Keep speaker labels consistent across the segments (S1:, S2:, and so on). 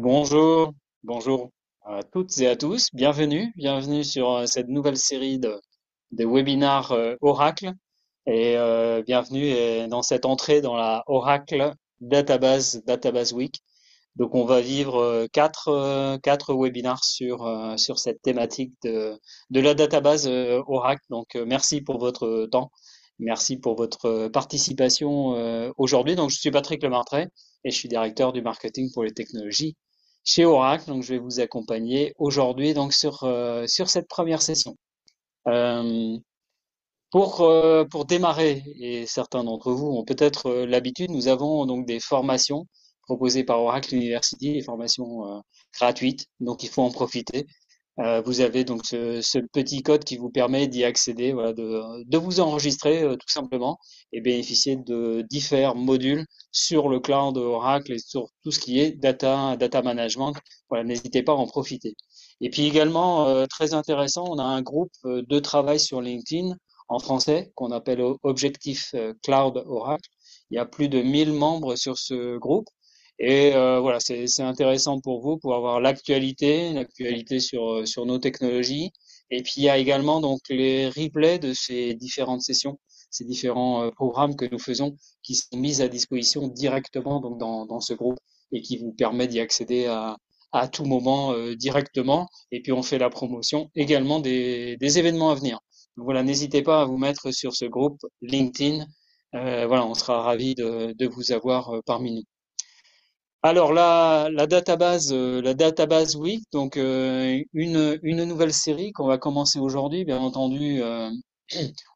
S1: Bonjour, bonjour à toutes et à tous. Bienvenue sur cette nouvelle série de webinaires Oracle et bienvenue dans cette entrée dans la Oracle Database Week. Donc on va vivre quatre webinaires sur cette thématique de la database Oracle. Donc merci pour votre temps, merci pour votre participation aujourd'hui. Donc je suis Patrick Lemartret et je suis directeur du marketing pour les technologies chez Oracle. Donc je vais vous accompagner aujourd'hui donc sur cette première session. Euh, pour démarrer, et certains d'entre vous ont peut-être l'habitude, nous avons donc des formations proposées par Oracle University, des formations gratuites, donc il faut en profiter. Vous avez donc ce petit code qui vous permet d'y accéder, voilà, de vous enregistrer tout simplement et bénéficier de différents modules sur le cloud Oracle et sur tout ce qui est data management. Voilà, n'hésitez pas à en profiter. Et puis également, très intéressant, on a un groupe de travail sur LinkedIn en français qu'on appelle Objectif Cloud Oracle. Il y a plus de 1000 membres sur ce groupe. Et voilà, c'est intéressant pour vous pour avoir l'actualité sur nos technologies. Et puis il y a également donc les replays de ces différentes sessions, ces différents programmes que nous faisons, qui sont mis à disposition directement donc dans ce groupe et qui vous permet d'y accéder à tout moment directement. Et puis on fait la promotion également des événements à venir. Donc voilà, n'hésitez pas à vous mettre sur ce groupe LinkedIn. Voilà, on sera ravis de vous avoir parmi nous. Alors la database Week, donc une nouvelle série qu'on va commencer aujourd'hui. Bien entendu,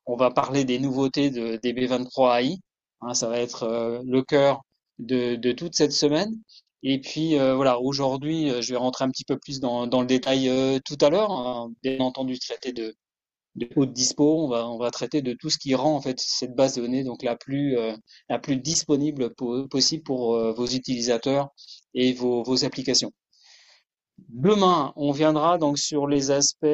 S1: on va parler des nouveautés de DB23 AI. Hein, ça va être le cœur de toute cette semaine. Et puis voilà, aujourd'hui, je vais rentrer un petit peu plus dans le détail tout à l'heure. Hein. Bien entendu, traiter de haute dispo, on va traiter de tout ce qui rend en fait cette base de données donc la plus disponible possible pour vos utilisateurs et vos applications. Demain, on viendra donc sur les aspects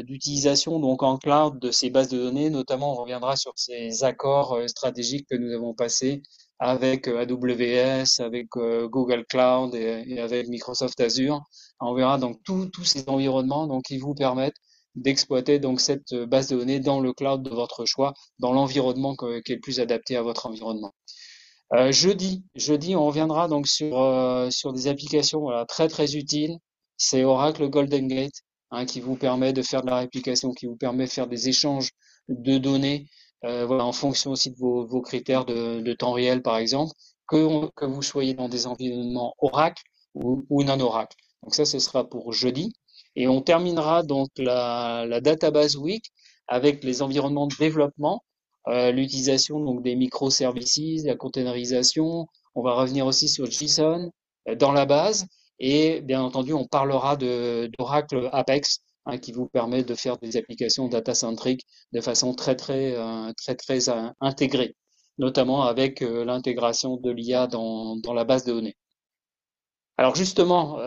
S1: d'utilisation donc en cloud de ces bases de données, notamment on reviendra sur ces accords stratégiques que nous avons passés avec AWS, avec Google Cloud et avec Microsoft Azure. On verra donc tous ces environnements donc qui vous permettent d'exploiter donc cette base de données dans le cloud de votre choix, dans l'environnement qui est le plus adapté à votre environnement. Jeudi, on reviendra donc sur des applications voilà, très utiles. C'est Oracle Golden Gate hein, qui vous permet de faire de la réplication, qui vous permet de faire des échanges de données voilà, en fonction aussi de vos critères de temps réel, par exemple, que vous soyez dans des environnements Oracle ou non Oracle. Donc ça, ce sera pour jeudi. Et on terminera donc la Database Week avec les environnements de développement l'utilisation donc des microservices, la containerisation. On va revenir aussi sur JSON dans la base et bien entendu on parlera d'Oracle Apex hein, qui vous permet de faire des applications data-centric de façon très intégrée, notamment avec l'intégration de l'IA dans la base de données. Alors justement,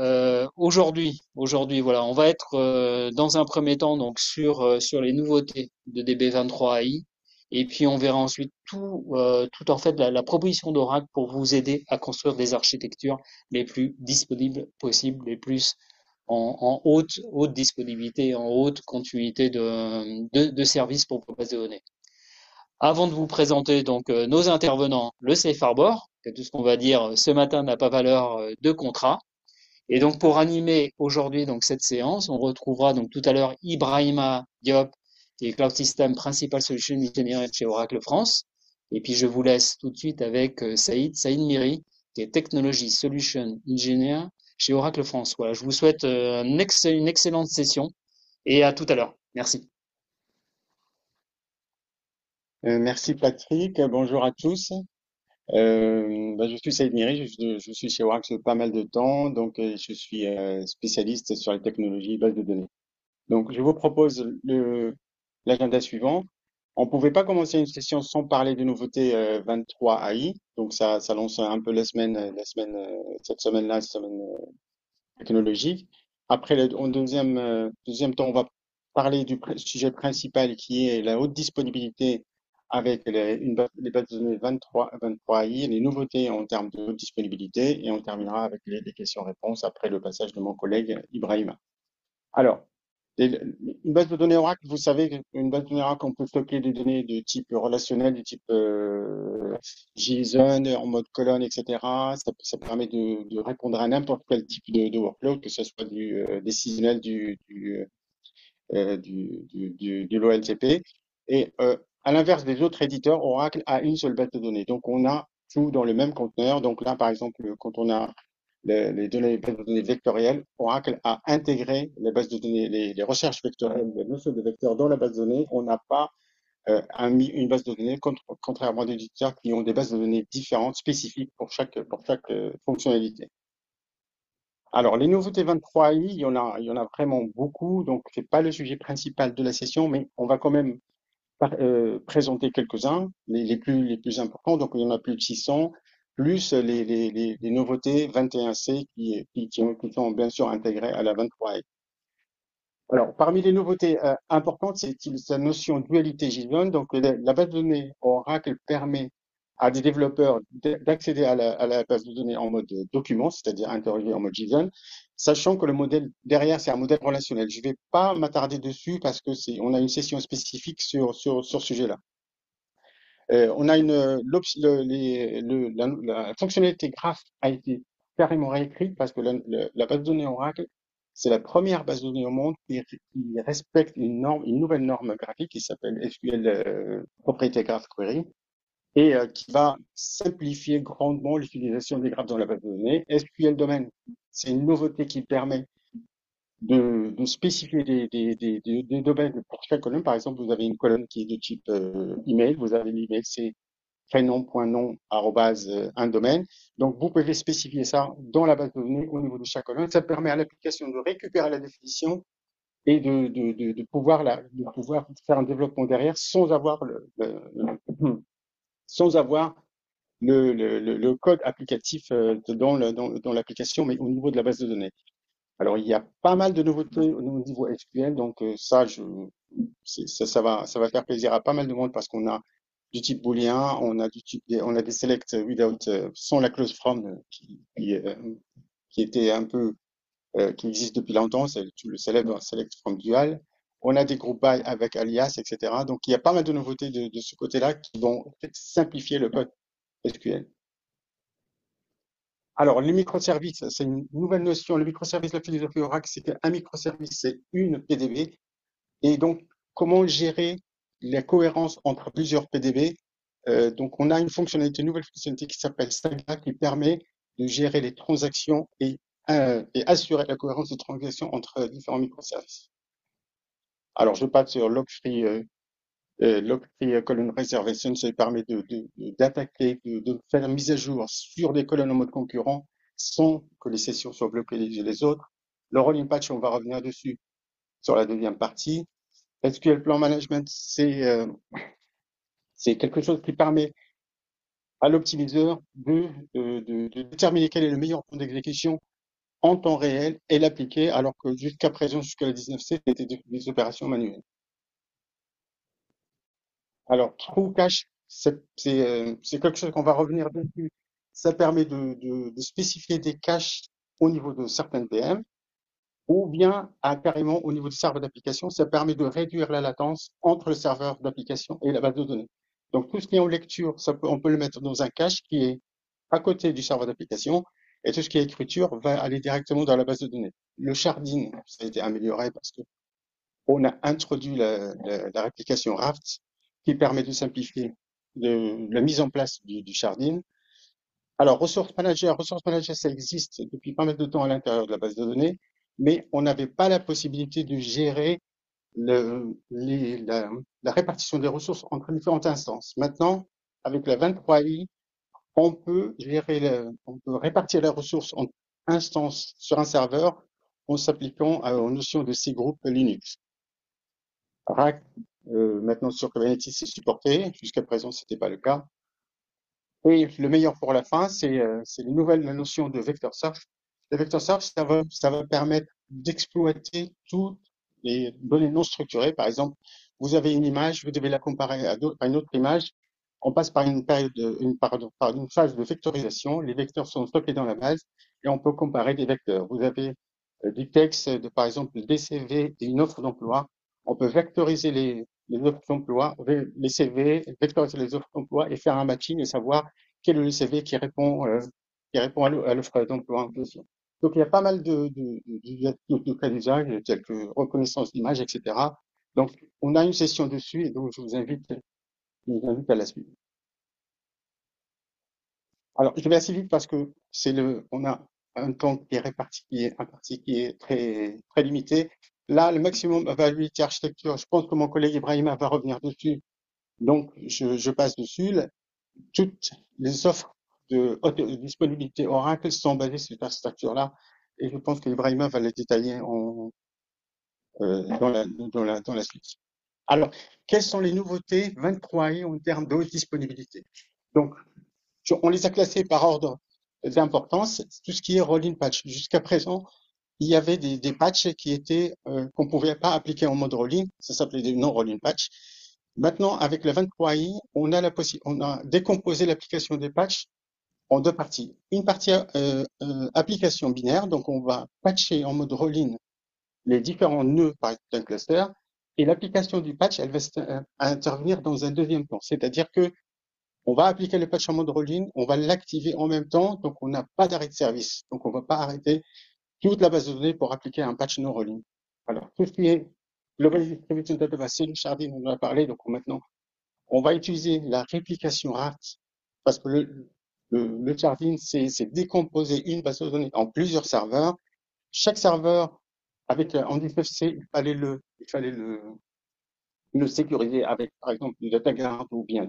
S1: aujourd'hui, voilà, on va être dans un premier temps donc sur les nouveautés de DB23 AI, et puis on verra ensuite tout en fait la proposition d'Oracle pour vous aider à construire des architectures les plus disponibles possibles, les plus en haute disponibilité, en haute continuité de services pour vos bases de données. Avant de vous présenter donc nos intervenants, le Safe Harbor, que tout ce qu'on va dire ce matin n'a pas valeur de contrat. Et donc pour animer aujourd'hui donc cette séance, on retrouvera donc tout à l'heure Ibrahima Diop, qui est Cloud System Principal Solution Engineer chez Oracle France. Et puis je vous laisse tout de suite avec Saïd Miri, qui est Technology Solution Engineer chez Oracle France. Voilà, je vous souhaite une excellente session et à tout à l'heure. Merci.
S2: Merci Patrick, bonjour à tous. Je suis Saïd Miri, je suis chez Oracle depuis pas mal de temps, donc je suis spécialiste sur les technologies base de données. Donc je vous propose l'agenda suivant. On ne pouvait pas commencer une session sans parler des nouveautés 23 AI, donc ça lance un peu cette semaine-là, cette semaine technologique. Après, en deuxième temps, on va parler du sujet principal qui est la haute disponibilité avec les bases de données 23i, les nouveautés en termes de disponibilité, et on terminera avec les questions-réponses après le passage de mon collègue Ibrahima. Alors, une base de données Oracle, vous savez qu'une base de données Oracle, on peut stocker des données de type relationnel, du type JSON, en mode colonne, etc. Ça permet de répondre à n'importe quel type de workload, que ce soit du décisionnel, de l'OLTP. Et à l'inverse des autres éditeurs, Oracle a une seule base de données. Donc, on a tout dans le même conteneur. Donc là, par exemple, quand on a les bases de données vectorielles, Oracle a intégré les bases de données, les recherches vectorielles, les notions de vecteurs dans la base de données. On n'a pas une base de données, contrairement à des éditeurs qui ont des bases de données différentes, spécifiques pour chaque fonctionnalité. Alors, les nouveautés 23i, il y en a vraiment beaucoup, donc c'est pas le sujet principal de la session, mais on va quand même présenter quelques-uns, les plus importants, donc il y en a plus de 600, plus les nouveautés 21c qui sont bien sûr intégrées à la 23i. Alors, parmi les nouveautés importantes, c'est la notion de dualité JSON. Donc, la base de données Oracle permet à des développeurs d'accéder à la base de données en mode document, c'est-à-dire interrogé en mode JSON, sachant que le modèle derrière, c'est un modèle relationnel. Je ne vais pas m'attarder dessus parce que on a une session spécifique sur ce sujet-là. On a la fonctionnalité graph a été carrément réécrite parce que la base de données Oracle, c'est la première base de données au monde qui respecte une nouvelle norme graphique qui s'appelle SQL Proprietary Graph Query et qui va simplifier grandement l'utilisation des graphes dans la base de données. SQL Domain, c'est une nouveauté qui permet de spécifier des domaines pour chaque colonne. Par exemple, vous avez une colonne qui est de type email, vous avez l'email, c'est prénom.nom, arrobase, un domaine. Donc, vous pouvez spécifier ça dans la base de données au niveau de chaque colonne. Ça permet à l'application de récupérer la définition et de pouvoir faire un développement derrière sans avoir sans avoir le code applicatif dans l'application, mais au niveau de la base de données. Alors, il y a pas mal de nouveautés au niveau SQL, donc ça va faire plaisir à pas mal de monde parce qu'on a du type booléen, on a des select without, sans la clause from qui était un peu, qui existe depuis longtemps, c'est le célèbre select from dual. On a des groupes by avec alias, etc. Donc, il y a pas mal de nouveautés de ce côté-là qui vont en fait, simplifier le code SQL. Alors, les microservices, c'est une nouvelle notion. Le microservice, la philosophie Oracle, c'est qu'un microservice, c'est une PDB. Et donc, comment gérer la cohérence entre plusieurs PDB? Donc, on a une nouvelle fonctionnalité qui s'appelle Saga qui permet de gérer les transactions et assurer la cohérence des transactions entre différents microservices. Alors, je passe sur Log-free column reservation, ça permet d'attaquer, de faire une mise à jour sur des colonnes en mode concurrent sans que les sessions soient bloquées les unes les autres. Le rolling patch, on va revenir dessus sur la deuxième partie. SQL Plan Management, c'est quelque chose qui permet à l'optimiseur de déterminer quel est le meilleur plan d'exécution en temps réel et l'appliquer, alors que jusqu'à présent, jusqu'à la 19C, c'était des opérations manuelles. Alors, True Cache, c'est quelque chose qu'on va revenir dessus. Ça permet de spécifier des caches au niveau de certaines VM ou bien carrément au niveau du serveur d'application. Ça permet de réduire la latence entre le serveur d'application et la base de données. Donc, tout ce qui est en lecture, on peut le mettre dans un cache qui est à côté du serveur d'application et tout ce qui est écriture va aller directement dans la base de données. Le sharding, ça a été amélioré parce que on a introduit la réplication Raft qui permet de simplifier la mise en place du sharding. Alors, Resource Manager, ça existe depuis pas mal de temps à l'intérieur de la base de données, mais on n'avait pas la possibilité de gérer la répartition des ressources entre différentes instances. Maintenant, avec la 23i, on peut répartir les ressources en instances sur un serveur en s'appliquant aux notions de C-group Linux. Rack, maintenant sur Kubernetes, c'est supporté. Jusqu'à présent, c'était pas le cas. Et le meilleur pour la fin, c'est la notion de vector search. Le vector search, ça va permettre d'exploiter toutes les données non structurées. Par exemple, vous avez une image, vous devez la comparer à une autre image. On passe par une période, par une phase de vectorisation. Les vecteurs sont stockés dans la base et on peut comparer des vecteurs. Vous avez du texte, par exemple, des CV et une offre d'emploi. On peut vectoriser les offres d'emploi, les CV, vectoriser les offres d'emploi et faire un matching et savoir quel est le CV qui répond à l'offre d'emploi en question. Donc, il y a pas mal de cas d'usage, tels que reconnaissance d'image, etc. Donc, on a une session dessus et donc je vous invite à la suivre. Alors, je vais assez vite parce que on a un temps qui est réparti, qui est très, très limité. Là, le maximum availability architecture, je pense que mon collègue Ibrahima va revenir dessus. Donc, je passe dessus. Toutes les offres de haute disponibilité Oracle sont basées sur cette structure-là. Et je pense qu'Ibrahima va les détailler dans la suite. Alors, quelles sont les nouveautés 23i en termes de haute disponibilité? Donc, on les a classés par ordre d'importance. Tout ce qui est rolling patch. Jusqu'à présent, il y avait des patchs qui étaient qu'on pouvait pas appliquer en mode rolling. Ça s'appelait des non-rolling patch. Maintenant, avec le 23i, on a décomposé l'application des patchs en deux parties. Une partie application binaire, donc on va patcher en mode rolling les différents nœuds d'un cluster, et l'application du patch, elle va intervenir dans un deuxième temps. C'est-à-dire que on va appliquer le patch en mode rolling, on va l'activer en même temps, donc on n'a pas d'arrêt de service. Donc on ne va pas arrêter toute la base de données pour appliquer un patch non rolling. Alors, tout ce qui est Global Distribution Database, c'est le Sharding, on en a parlé, donc maintenant, on va utiliser la réplication RAT, parce que le Sharding, c'est décomposer une base de données en plusieurs serveurs. Chaque serveur, en 19C, il fallait le sécuriser avec, par exemple, du DataGuard ou bien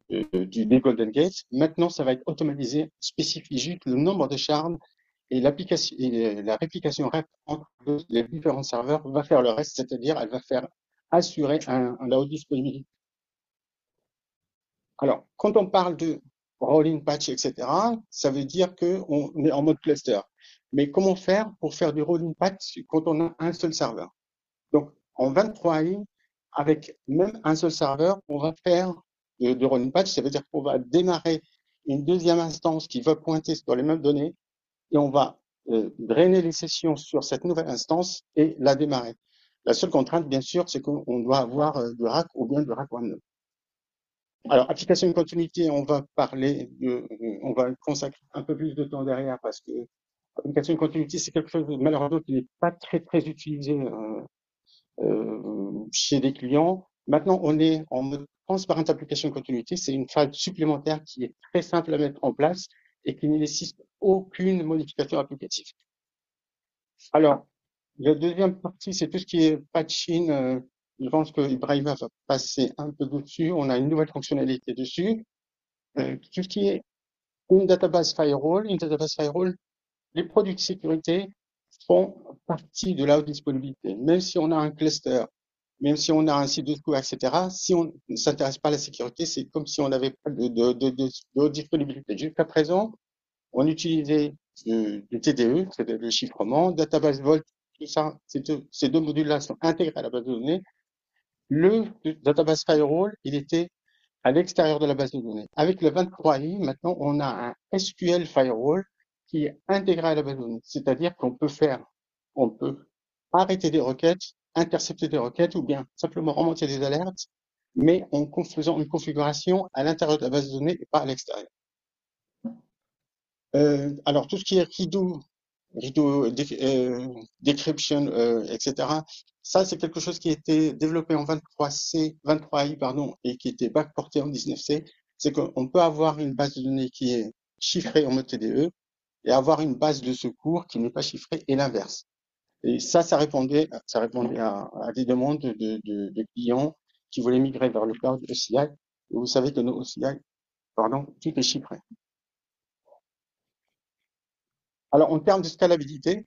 S2: des Golden Gates. Maintenant, ça va être automatisé, spécifie juste le nombre de shards et l'application et la réplication REP entre les différents serveurs va faire le reste, c'est-à-dire elle va faire assurer la haute disponibilité. Alors, quand on parle de rolling patch, etc., ça veut dire qu'on est en mode cluster. Mais comment faire pour faire du rolling patch quand on a un seul serveur? Donc, en 23i, avec même un seul serveur, on va faire de rolling patch. Ça veut dire qu'on va démarrer une deuxième instance qui va pointer sur les mêmes données et on va drainer les sessions sur cette nouvelle instance et la démarrer. La seule contrainte, bien sûr, c'est qu'on doit avoir du rack ou bien du rack one. Alors, application de continuité, on va consacrer un peu plus de temps derrière parce que application de continuité, c'est quelque chose malheureusement qui n'est pas très très utilisé chez des clients. Maintenant, on est en mode transparent application de continuité. C'est une phase supplémentaire qui est très simple à mettre en place et qui ne nécessite aucune modification applicative. Alors, la deuxième partie, c'est tout ce qui est patching. Je pense que Ibrahima va passer un peu dessus. On a une nouvelle fonctionnalité dessus. Tout ce qui est une database firewall, les produits de sécurité font partie de la haute disponibilité. Même si on a un cluster, même si on a un site de secours, etc., si on ne s'intéresse pas à la sécurité, c'est comme si on n'avait pas de haute disponibilité. Jusqu'à présent, on utilisait du TDE, c'est le chiffrement, database Vault, tout ça, ces deux modules-là sont intégrés à la base de données. Le database firewall, il était à l'extérieur de la base de données. Avec le 23i, maintenant, on a un SQL firewall qui est intégré à la base de données. C'est-à-dire on peut arrêter des requêtes, intercepter des requêtes ou bien simplement remonter des alertes, mais en faisant une configuration à l'intérieur de la base de données et pas à l'extérieur. Alors, tout ce qui est Decryption, etc. Ça, c'est quelque chose qui a été développé en 23i, pardon, et qui était backporté en 19c. C'est qu'on peut avoir une base de données qui est chiffrée en mode TDE et avoir une base de secours qui n'est pas chiffrée et l'inverse. Et ça répondait à des demandes de clients qui voulaient migrer vers le cloud OCI. Et vous savez que nos OCI, pardon, tout est chiffré. Alors, en termes de scalabilité,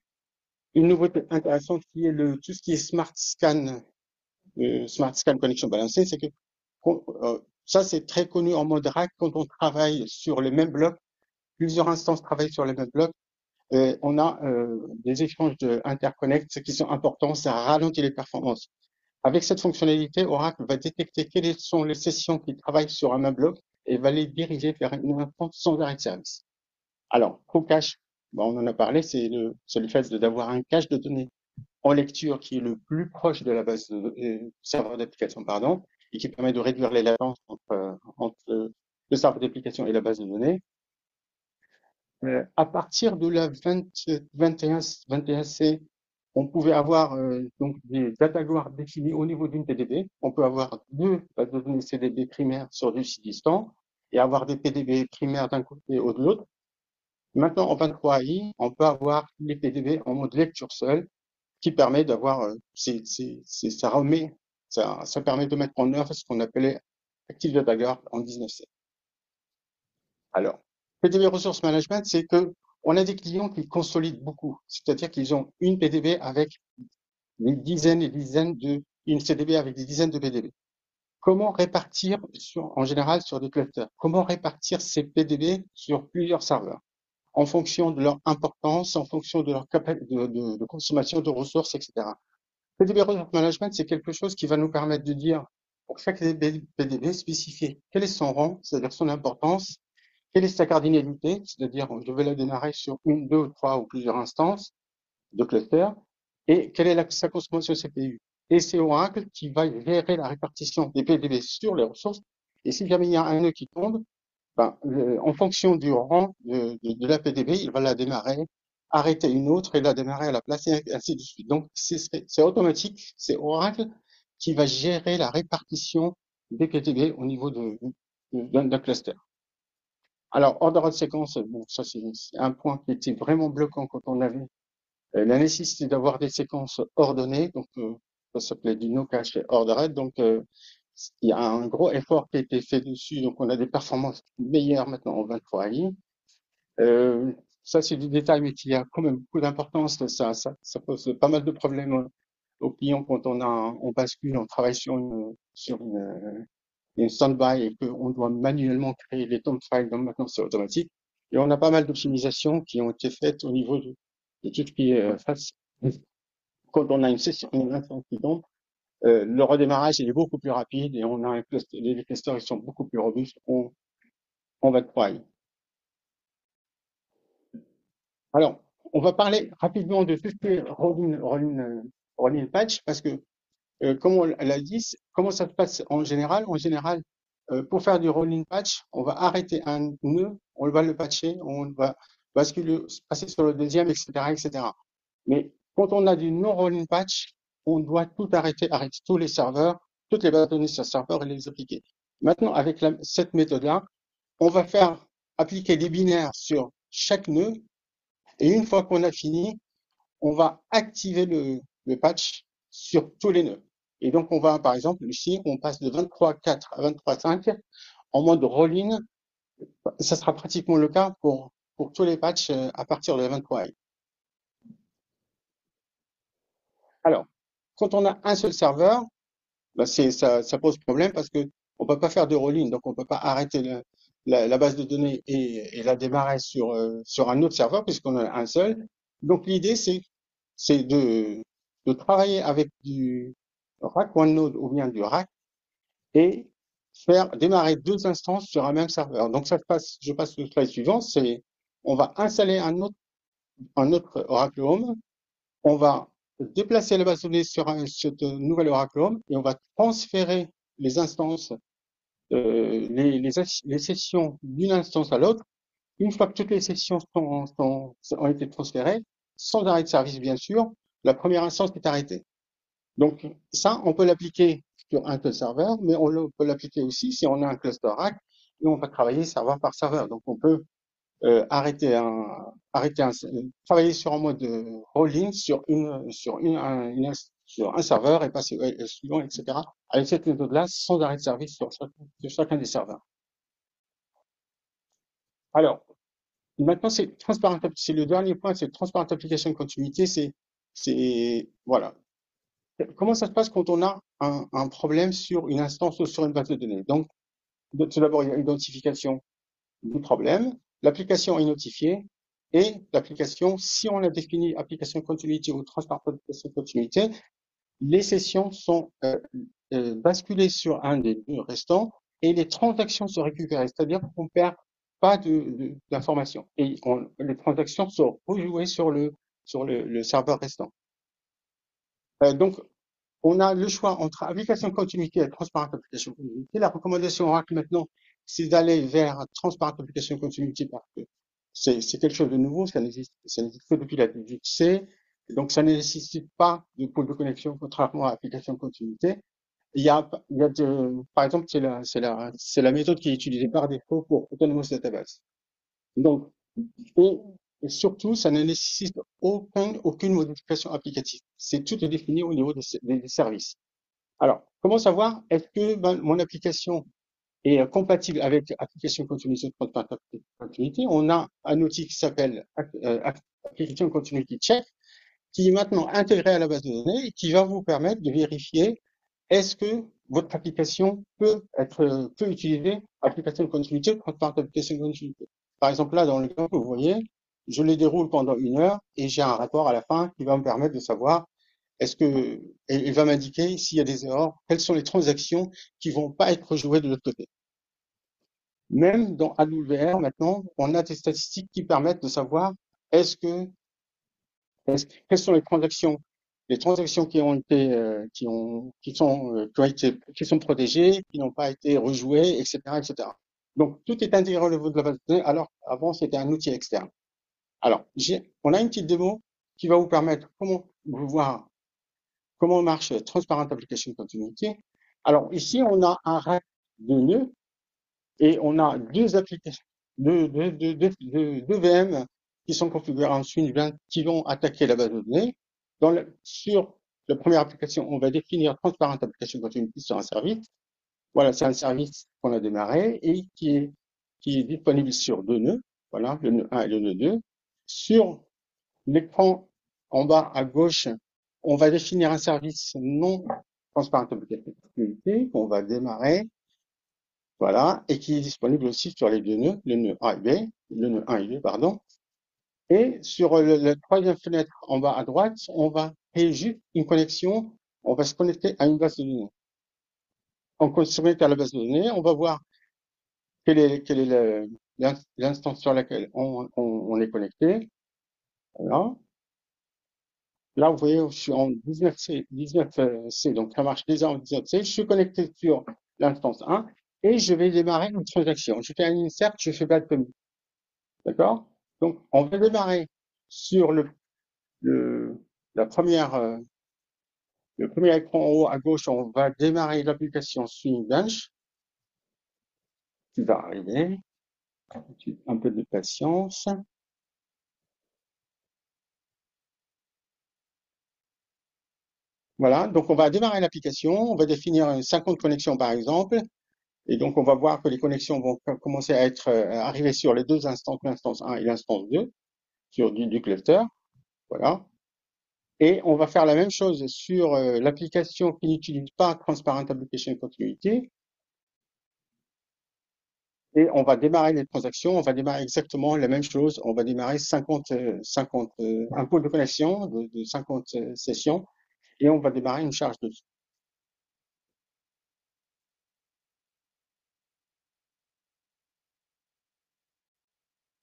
S2: une nouveauté intéressante qui est tout ce qui est Smart Scan Connection Balancing, c'est que ça, c'est très connu en mode rack quand on travaille sur les mêmes blocs, plusieurs instances travaillent sur les mêmes blocs, on a des échanges d'interconnects qui sont importants, ça ralentit les performances. Avec cette fonctionnalité, Oracle va détecter quelles sont les sessions qui travaillent sur un même bloc et va les diriger vers une instance sans arrêt de service. Alors, ProCache, on en a parlé, c'est le fait d'avoir un cache de données en lecture qui est le plus proche de la base de serveur d'application, pardon, et qui permet de réduire les latences entre le serveur d'application et la base de données. À partir de la 21C, on pouvait avoir donc des dataguards définis au niveau d'une PDB. On peut avoir deux bases de données CDB primaires sur du site distant et avoir des PDB primaires d'un côté ou de l'autre. Maintenant, en 23i, on peut avoir les PDB en mode lecture seule, qui permet d'avoir, ça permet de mettre en œuvre ce qu'on appelait Active Data Guard en 19C. Alors, PDB Resource Management, c'est que on a des clients qui consolident beaucoup, c'est-à-dire qu'ils ont une PDB avec des dizaines et dizaines une CDB avec des dizaines de PDB. Comment répartir en général sur des clusters? Comment répartir ces PDB sur plusieurs serveurs? En fonction de leur importance, en fonction de leur capacité de consommation de ressources, etc. PDB Resource Management, c'est quelque chose qui va nous permettre de dire, pour chaque PDB, spécifier quel est son rang, c'est-à-dire son importance, quelle est sa cardinalité, c'est-à-dire je vais la démarrer sur une, deux, trois ou plusieurs instances de cluster, et quelle est sa consommation CPU. Et c'est Oracle qui va gérer la répartition des PDB sur les ressources. Et si jamais il y a un nœud qui tombe, en fonction du rang de la PDB, il va la démarrer, arrêter une autre et la démarrer à la place et ainsi de suite. Donc c'est automatique, c'est Oracle qui va gérer la répartition des PDB au niveau d'un cluster. Alors, ordre de séquence, bon, ça c'est un point qui était vraiment bloquant quand on avait la nécessité d'avoir des séquences ordonnées, donc ça s'appelait du no cache ordered, donc il y a un gros effort qui a été fait dessus, donc on a des performances meilleures maintenant en 23i. Euh, Ça c'est du détail, mais qui a quand même beaucoup d'importance. Ça pose pas mal de problèmes aux clients quand on bascule, on travaille sur une standby et qu'on doit manuellement créer les tombs files, donc maintenant c'est automatique. Et on a pas mal d'optimisations qui ont été faites au niveau de tout ce qui est face. Quand on a une session, une instance qui tombe, le redémarrage il est beaucoup plus rapide et on a les clusters ils sont beaucoup plus robustes. On va deploy. Alors, on va parler rapidement de tout ce qui est rolling patch parce que comme on l'a dit, comment ça se passe en général? En général, pour faire du rolling patch, on va arrêter un nœud, on va le patcher, on va passer sur le deuxième, etc., etc. Mais quand on a du non-rolling patch, on doit tout arrêter tous les serveurs, toutes les bases de données sur serveur et les appliquer. Maintenant, avec cette méthode-là, on va faire appliquer des binaires sur chaque nœud et une fois qu'on a fini, on va activer le patch sur tous les nœuds. Et donc, on va, par exemple, ici, on passe de 23.4 à 23.5 en mode rolling. Ça sera pratiquement le cas pour tous les patchs à partir de 23. Alors, quand on a un seul serveur, ça pose problème parce que on peut pas faire de rolling, donc on peut pas arrêter la base de données et la démarrer sur un autre serveur puisqu'on en a un seul. Donc l'idée c'est de travailler avec du rack OneNode ou bien du rack et faire démarrer deux instances sur un même serveur. Donc ça se passe, je passe au slide suivant, on va installer un autre Oracle Home, on va déplacer la base de données sur cette nouvelle Oracle Home et on va transférer les instances, les sessions d'une instance à l'autre. Une fois que toutes les sessions ont été transférées, sans arrêt de service bien sûr, la première instance est arrêtée. Donc ça, on peut l'appliquer sur un seul serveur, mais on peut l'appliquer aussi si on a un cluster rack et on va travailler serveur par serveur. Donc on peut travailler sur un mode rolling sur un serveur et passer au suivant, etc. Avec cette méthode-là, sans arrêt de service sur chacun des serveurs. Alors, maintenant, c'est le dernier point, c'est Transparent Application Continuity. Voilà. Comment ça se passe quand on a un problème sur une instance ou sur une base de données? Donc, tout d'abord, il y a l'identification du problème, l'application est notifiée et l'application, si on a défini application continuité ou transparent application continuité, les sessions sont basculées sur un des deux restants et les transactions sont récupérées, c'est-à-dire qu'on perd pas d'informations et les transactions sont rejouées sur le serveur restant. Donc, on a le choix entre application continuité et transparent application continuité. La recommandation Oracle maintenant, c'est d'aller vers transparent application continuité parce que c'est quelque chose de nouveau, ça n'existe que depuis la 18C, donc ça ne nécessite pas de pôle de connexion contrairement à application continuité. Par exemple, c'est la méthode qui est utilisée par défaut pour Autonomous Database. Donc, et, et surtout, ça ne nécessite aucune modification applicative. C'est tout est défini au niveau des services. Alors, comment savoir est-ce que mon application est compatible avec application continuity transparent continuity? On a un outil qui s'appelle application continuity check qui est maintenant intégré à la base de données et qui va vous permettre de vérifier est-ce que votre application peut utiliser application continuité transparent application continuity. Par exemple, là, dans l'exemple, vous voyez, je les déroule pendant 1 heure et j'ai un rapport à la fin qui va me permettre de savoir est-ce que, et il va m'indiquer s'il y a des erreurs, quelles sont les transactions qui vont pas être jouées de l'autre côté. Même dans AWR, maintenant, on a des statistiques qui permettent de savoir est-ce que, quelles sont les transactions qui ont été, qui sont protégées, qui n'ont pas été rejouées, etc., etc. Donc, tout est intégré au niveau de la base de données, alors avant, c'était un outil externe. Alors, on a une petite démo qui va vous permettre de voir comment marche Transparent Application Continuity. Alors, ici, on a un rack de nœuds et on a deux applications, deux VM qui sont configurés en Swing qui vont attaquer la base de données. Sur la première application, on va définir Transparent Application Continuity sur un service. Voilà, c'est un service qu'on a démarré et qui est disponible sur deux nœuds. Voilà, le nœud 1 et le nœud 2. Sur l'écran en bas à gauche, on va définir un service non transparent application continuity qu'on va démarrer. Voilà, et qui est disponible aussi sur les deux nœuds, le nœud A et B, le nœud 1 et 2, pardon. Et sur la troisième fenêtre en bas à droite, on va créer juste une connexion, on va se connecter à une base de données. On se connecte à la base de données, on va voir quelle est l'instance sur laquelle on est connecté. Voilà. Là, vous voyez, je suis en 19C, donc ça marche déjà en 19C. Je suis connecté sur l'instance 1 et je vais démarrer une transaction. Je fais un insert, je fais pas de commit. D'accord? Donc, on va démarrer sur la le premier écran en haut à gauche, on va démarrer l'application Swing Bench qui va arriver. Un peu de patience. Voilà, donc on va démarrer l'application, on va définir 50 connexions par exemple, et donc on va voir que les connexions vont commencer à arriver sur les deux instances, l'instance 1 et l'instance 2, sur du cluster. Voilà. Et on va faire la même chose sur l'application qui n'utilise pas Transparent Application Continuity. Et on va démarrer les transactions, on va démarrer exactement la même chose. On va démarrer 50, un pôle de connexion de 50 sessions et on va démarrer une charge dessus.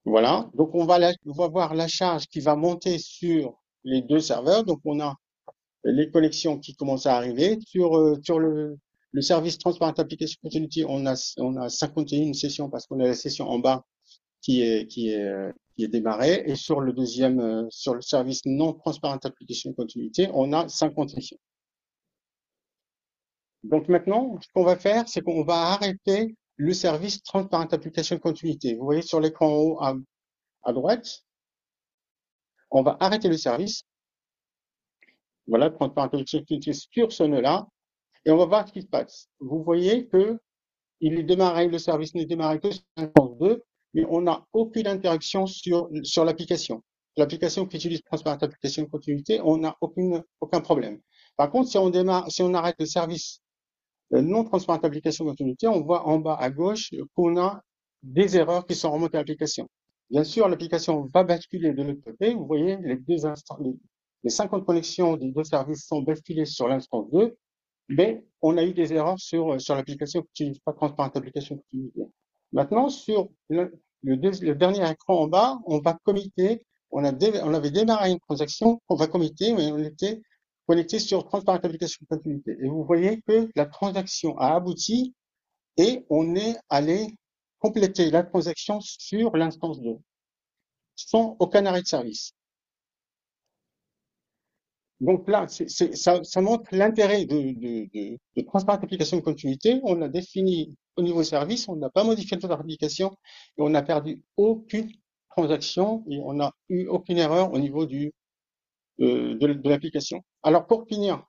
S2: Voilà. Donc on va voir la charge qui va monter sur les deux serveurs. Donc on a les connexions qui commencent à arriver sur le service Transparent Application Continuity. On a 51 sessions parce qu'on a la session en bas qui est démarrée et sur le deuxième sur le service non Transparent Application Continuity, on a 50 sessions. Donc maintenant, ce qu'on va faire, c'est qu'on va arrêter le service Transparent Application Continuity. Vous voyez sur l'écran en haut à droite, on va arrêter le service. Voilà, Transparent Application Continuity sur ce nœud-là. Et on va voir ce qui se passe. Vous voyez que il est démarré, le service n'est démarré que sur l'instance 2, mais on n'a aucune interaction sur l'application. L'application qui utilise Transparent Application Continuity, on n'a aucun problème. Par contre, si on arrête le service non Transparent Application Continuity, on voit en bas à gauche qu'on a des erreurs qui sont remontées à l'application. Bien sûr, l'application va basculer de l'autre côté. Vous voyez les deux instants, les 50 connexions des deux services sont basculées sur l'instance 2, mais on a eu des erreurs sur l'application qui n'utilise pas Transparent Application Continuity. Maintenant, sur le dernier écran en bas, on va committer, on avait démarré une transaction, on va committer, mais on était connecté sur Transparent Application Continuity. Et vous voyez que la transaction a abouti et on est allé compléter la transaction sur l'instance 2, sans aucun arrêt de service. Donc là, ça montre l'intérêt de Transparent Application de continuité. On a défini au niveau service, on n'a pas modifié notre application et on n'a perdu aucune transaction et on n'a eu aucune erreur au niveau de l'application. Alors pour finir,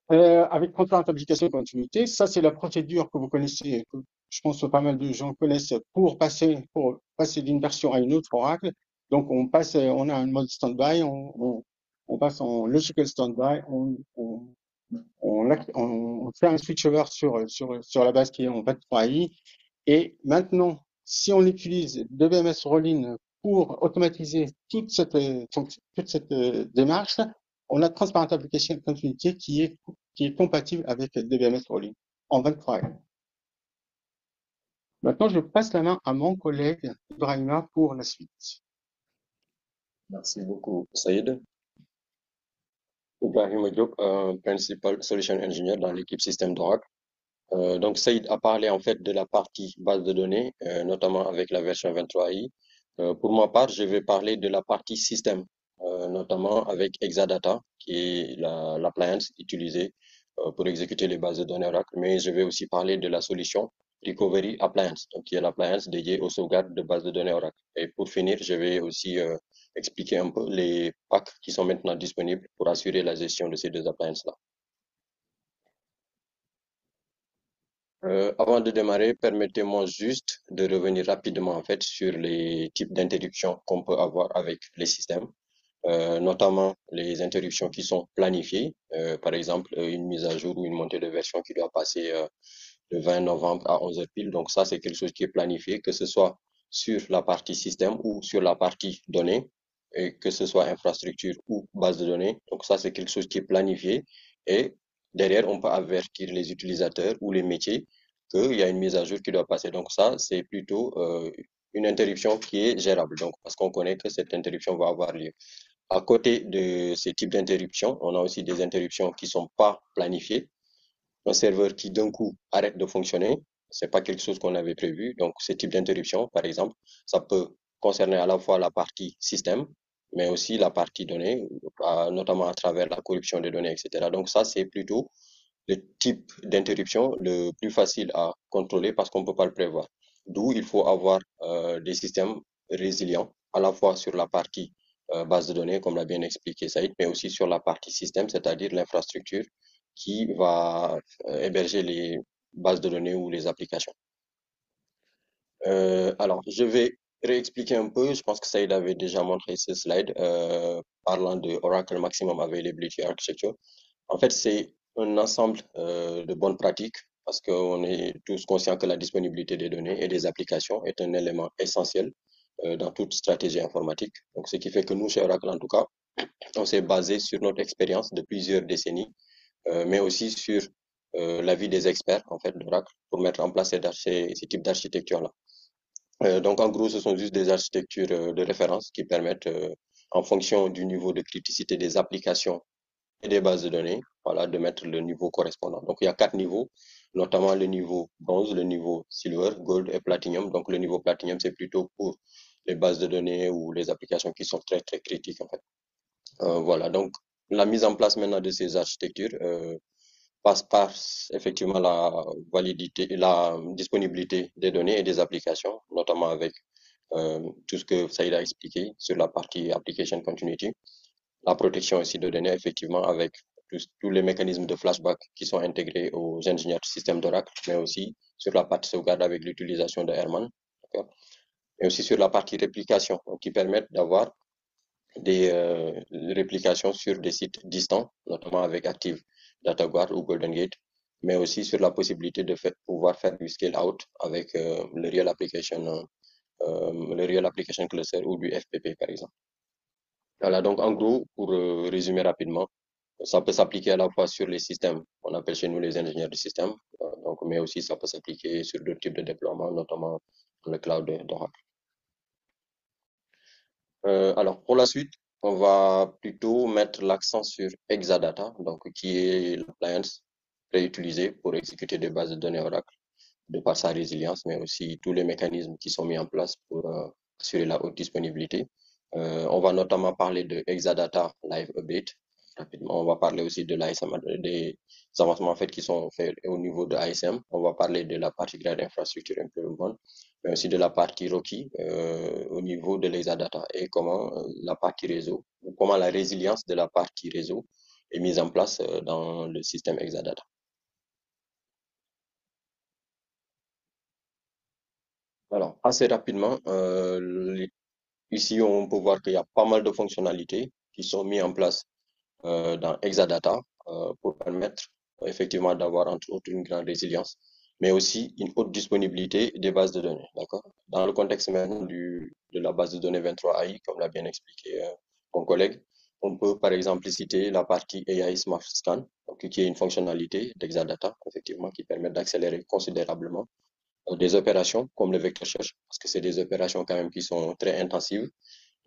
S2: avec Transparent Application de continuité, ça c'est la procédure que vous connaissez, que je pense que pas mal de gens connaissent pour passer d'une version à une autre Oracle. Donc on passe, on a un mode standby, on passe en logical standby, on fait un switchover sur la base qui est en 23i. Et maintenant, si on utilise DBMS Rollin pour automatiser toute cette démarche, on a Transparent Application Continuity qui est compatible avec DBMS Rollin en 23i. Maintenant, je passe la main à mon collègue Ibrahima pour la suite.
S3: Merci beaucoup, Saïd. Ibrahim Diop, Principal Solution Engineer dans l'équipe système d'Oracle. Donc, Saïd a parlé en fait de la partie base de données, notamment avec la version 23i. Pour ma part, je vais parler de la partie système, notamment avec Exadata, qui est l'appliance utilisée pour exécuter les bases de données Oracle. Mais je vais aussi parler de la solution Recovery Appliance, donc qui est l'appliance dédiée aux sauvegardes de bases de données Oracle. Et pour finir, je vais aussi expliquer un peu les packs qui sont maintenant disponibles pour assurer la gestion de ces deux appliances-là. Avant de démarrer, permettez-moi juste de revenir rapidement en fait sur les types d'interruptions qu'on peut avoir avec les systèmes, notamment les interruptions qui sont planifiées, par exemple une mise à jour ou une montée de version qui doit passer le 20 novembre à 11 heures pile. Donc ça, c'est quelque chose qui est planifié, que ce soit sur la partie système ou sur la partie données, et que ce soit infrastructure ou base de données. Donc ça, c'est quelque chose qui est planifié et derrière, on peut avertir les utilisateurs ou les métiers qu'il y a une mise à jour qui doit passer. Donc ça, c'est plutôt une interruption qui est gérable. Donc parce qu'on connaît que cette interruption va avoir lieu. À côté de ces types d'interruptions, on a aussi des interruptions qui sont pas planifiées. Un serveur qui d'un coup arrête de fonctionner, c'est pas quelque chose qu'on avait prévu. Donc, ce type d'interruption, par exemple, ça peut concerner à la fois la partie système, mais aussi la partie données, notamment à travers la corruption des données, etc. Donc, ça, c'est plutôt le type d'interruption le plus facile à contrôler parce qu'on ne peut pas le prévoir. D'où il faut avoir des systèmes résilients, à la fois sur la partie base de données, comme l'a bien expliqué Saïd, mais aussi sur la partie système, c'est-à-dire l'infrastructure qui va héberger les bases de données ou les applications. Alors, je vais réexpliquer un peu. Je pense que Saïd avait déjà montré ce slide parlant de Oracle Maximum Availability Architecture. En fait, c'est un ensemble de bonnes pratiques parce qu'on est tous conscients que la disponibilité des données et des applications est un élément essentiel dans toute stratégie informatique. Donc, ce qui fait que nous, chez Oracle, en tout cas, on s'est basé sur notre expérience de plusieurs décennies, mais aussi sur l'avis des experts en fait d'Oracle pour mettre en place ces types d'architecture-là. Donc, en gros, ce sont juste des architectures de référence qui permettent, en fonction du niveau de criticité des applications et des bases de données, voilà, de mettre le niveau correspondant. Donc, il y a 4 niveaux, notamment le niveau bronze, le niveau silver, gold et platinum. Donc, le niveau platinum, c'est plutôt pour les bases de données ou les applications qui sont très, très critiques, en fait. Voilà, donc la mise en place maintenant de ces architectures passe par effectivement la validité, la disponibilité des données et des applications, notamment avec tout ce que Saïd a expliqué sur la partie application continuity, la protection aussi de données, effectivement, avec tous les mécanismes de flashback qui sont intégrés aux ingénieurs du système d'Oracle, mais aussi sur la partie sauvegarde avec l'utilisation de Herman, et aussi sur la partie réplication, donc, qui permettent d'avoir des réplications sur des sites distants, notamment avec Active Data Guard ou Golden Gate, mais aussi sur la possibilité de pouvoir faire du scale out avec le Real Application Cluster ou du FPP, par exemple. Voilà, donc en gros, pour résumer rapidement, ça peut s'appliquer à la fois sur les systèmes, on appelle chez nous les ingénieurs du système, donc, mais aussi ça peut s'appliquer sur d'autres types de déploiements, notamment dans le cloud d'Oracle. Alors, pour la suite, on va plutôt mettre l'accent sur Exadata, donc qui est l'appliance réutilisée pour exécuter des bases de données Oracle, de par sa résilience, mais aussi tous les mécanismes qui sont mis en place pour assurer la haute disponibilité. On va notamment parler de Exadata Live Update. Rapidement, on va parler aussi de l'ASM, des avancements en fait, qui sont faits au niveau de ASM. On va parler de la partie Grade Infrastructure Improvement, mais aussi de la partie Rocky au niveau de l'Exadata et comment la partie réseau, ou comment la résilience de la partie réseau est mise en place dans le système Exadata. Alors, assez rapidement, ici, on peut voir qu'il y a pas mal de fonctionnalités qui sont mises en place dans Exadata pour permettre effectivement d'avoir entre autres une grande résilience, mais aussi une haute disponibilité des bases de données. D'accord? Dans le contexte maintenant de la base de données 23 AI, comme l'a bien expliqué mon collègue, on peut par exemple citer la partie AI Smart Scan, donc, qui est une fonctionnalité d'Exadata, effectivement, qui permet d'accélérer considérablement des opérations comme le vector search, parce que c'est des opérations quand même qui sont très intensives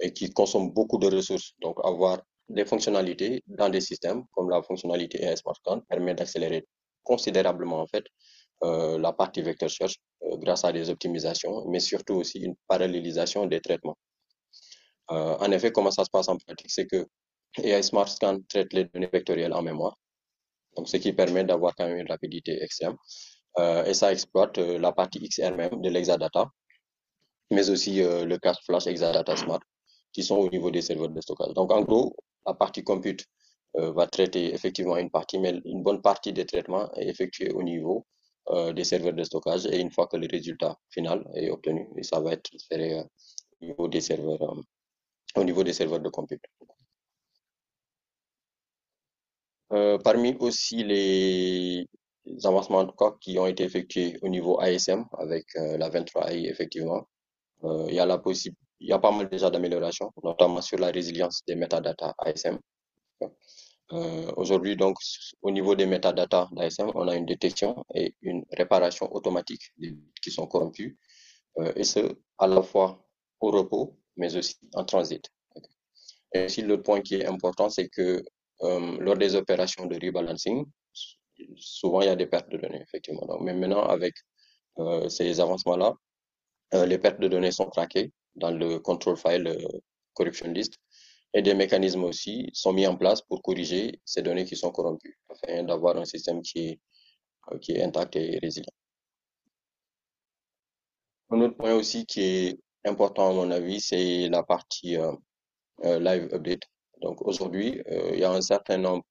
S3: et qui consomment beaucoup de ressources. Donc, avoir des fonctionnalités dans des systèmes comme la fonctionnalité AI Smart Scan permet d'accélérer considérablement en fait la partie vector search grâce à des optimisations, mais surtout aussi une parallélisation des traitements. En effet, comment ça se passe en pratique, c'est que AI Smart Scan traite les données vectorielles en mémoire, donc ce qui permet d'avoir quand même une rapidité extrême. Et ça exploite la partie XR même de l'Exadata, mais aussi le cache flash Exadata Smart, qui sont au niveau des serveurs de stockage. Donc, en gros, la partie compute va traiter effectivement une partie, mais une bonne partie des traitements est effectuée au niveau des serveurs de stockage. Et une fois que le résultat final est obtenu, ça va être transféré au niveau des serveurs de compute. Parmi aussi les avancements en tout cas, qui ont été effectués au niveau ASM avec la 23AI, effectivement, il y a il y a pas mal déjà d'améliorations, notamment sur la résilience des métadatas ASM. Aujourd'hui, donc, au niveau des métadatas d'ASM, on a une détection et une réparation automatique des bits qui sont corrompus, et ce, à la fois au repos, mais aussi en transit. Et aussi, l'autre point qui est important, c'est que lors des opérations de rebalancing, souvent il y a des pertes de données, effectivement. Donc, mais maintenant, avec ces avancements-là, les pertes de données sont traquées dans le control file corruption list et des mécanismes aussi sont mis en place pour corriger ces données qui sont corrompues afin d'avoir un système qui est intact et résilient. Un autre point aussi qui est important à mon avis, c'est la partie live update. Donc aujourd'hui, il y a un certain nombre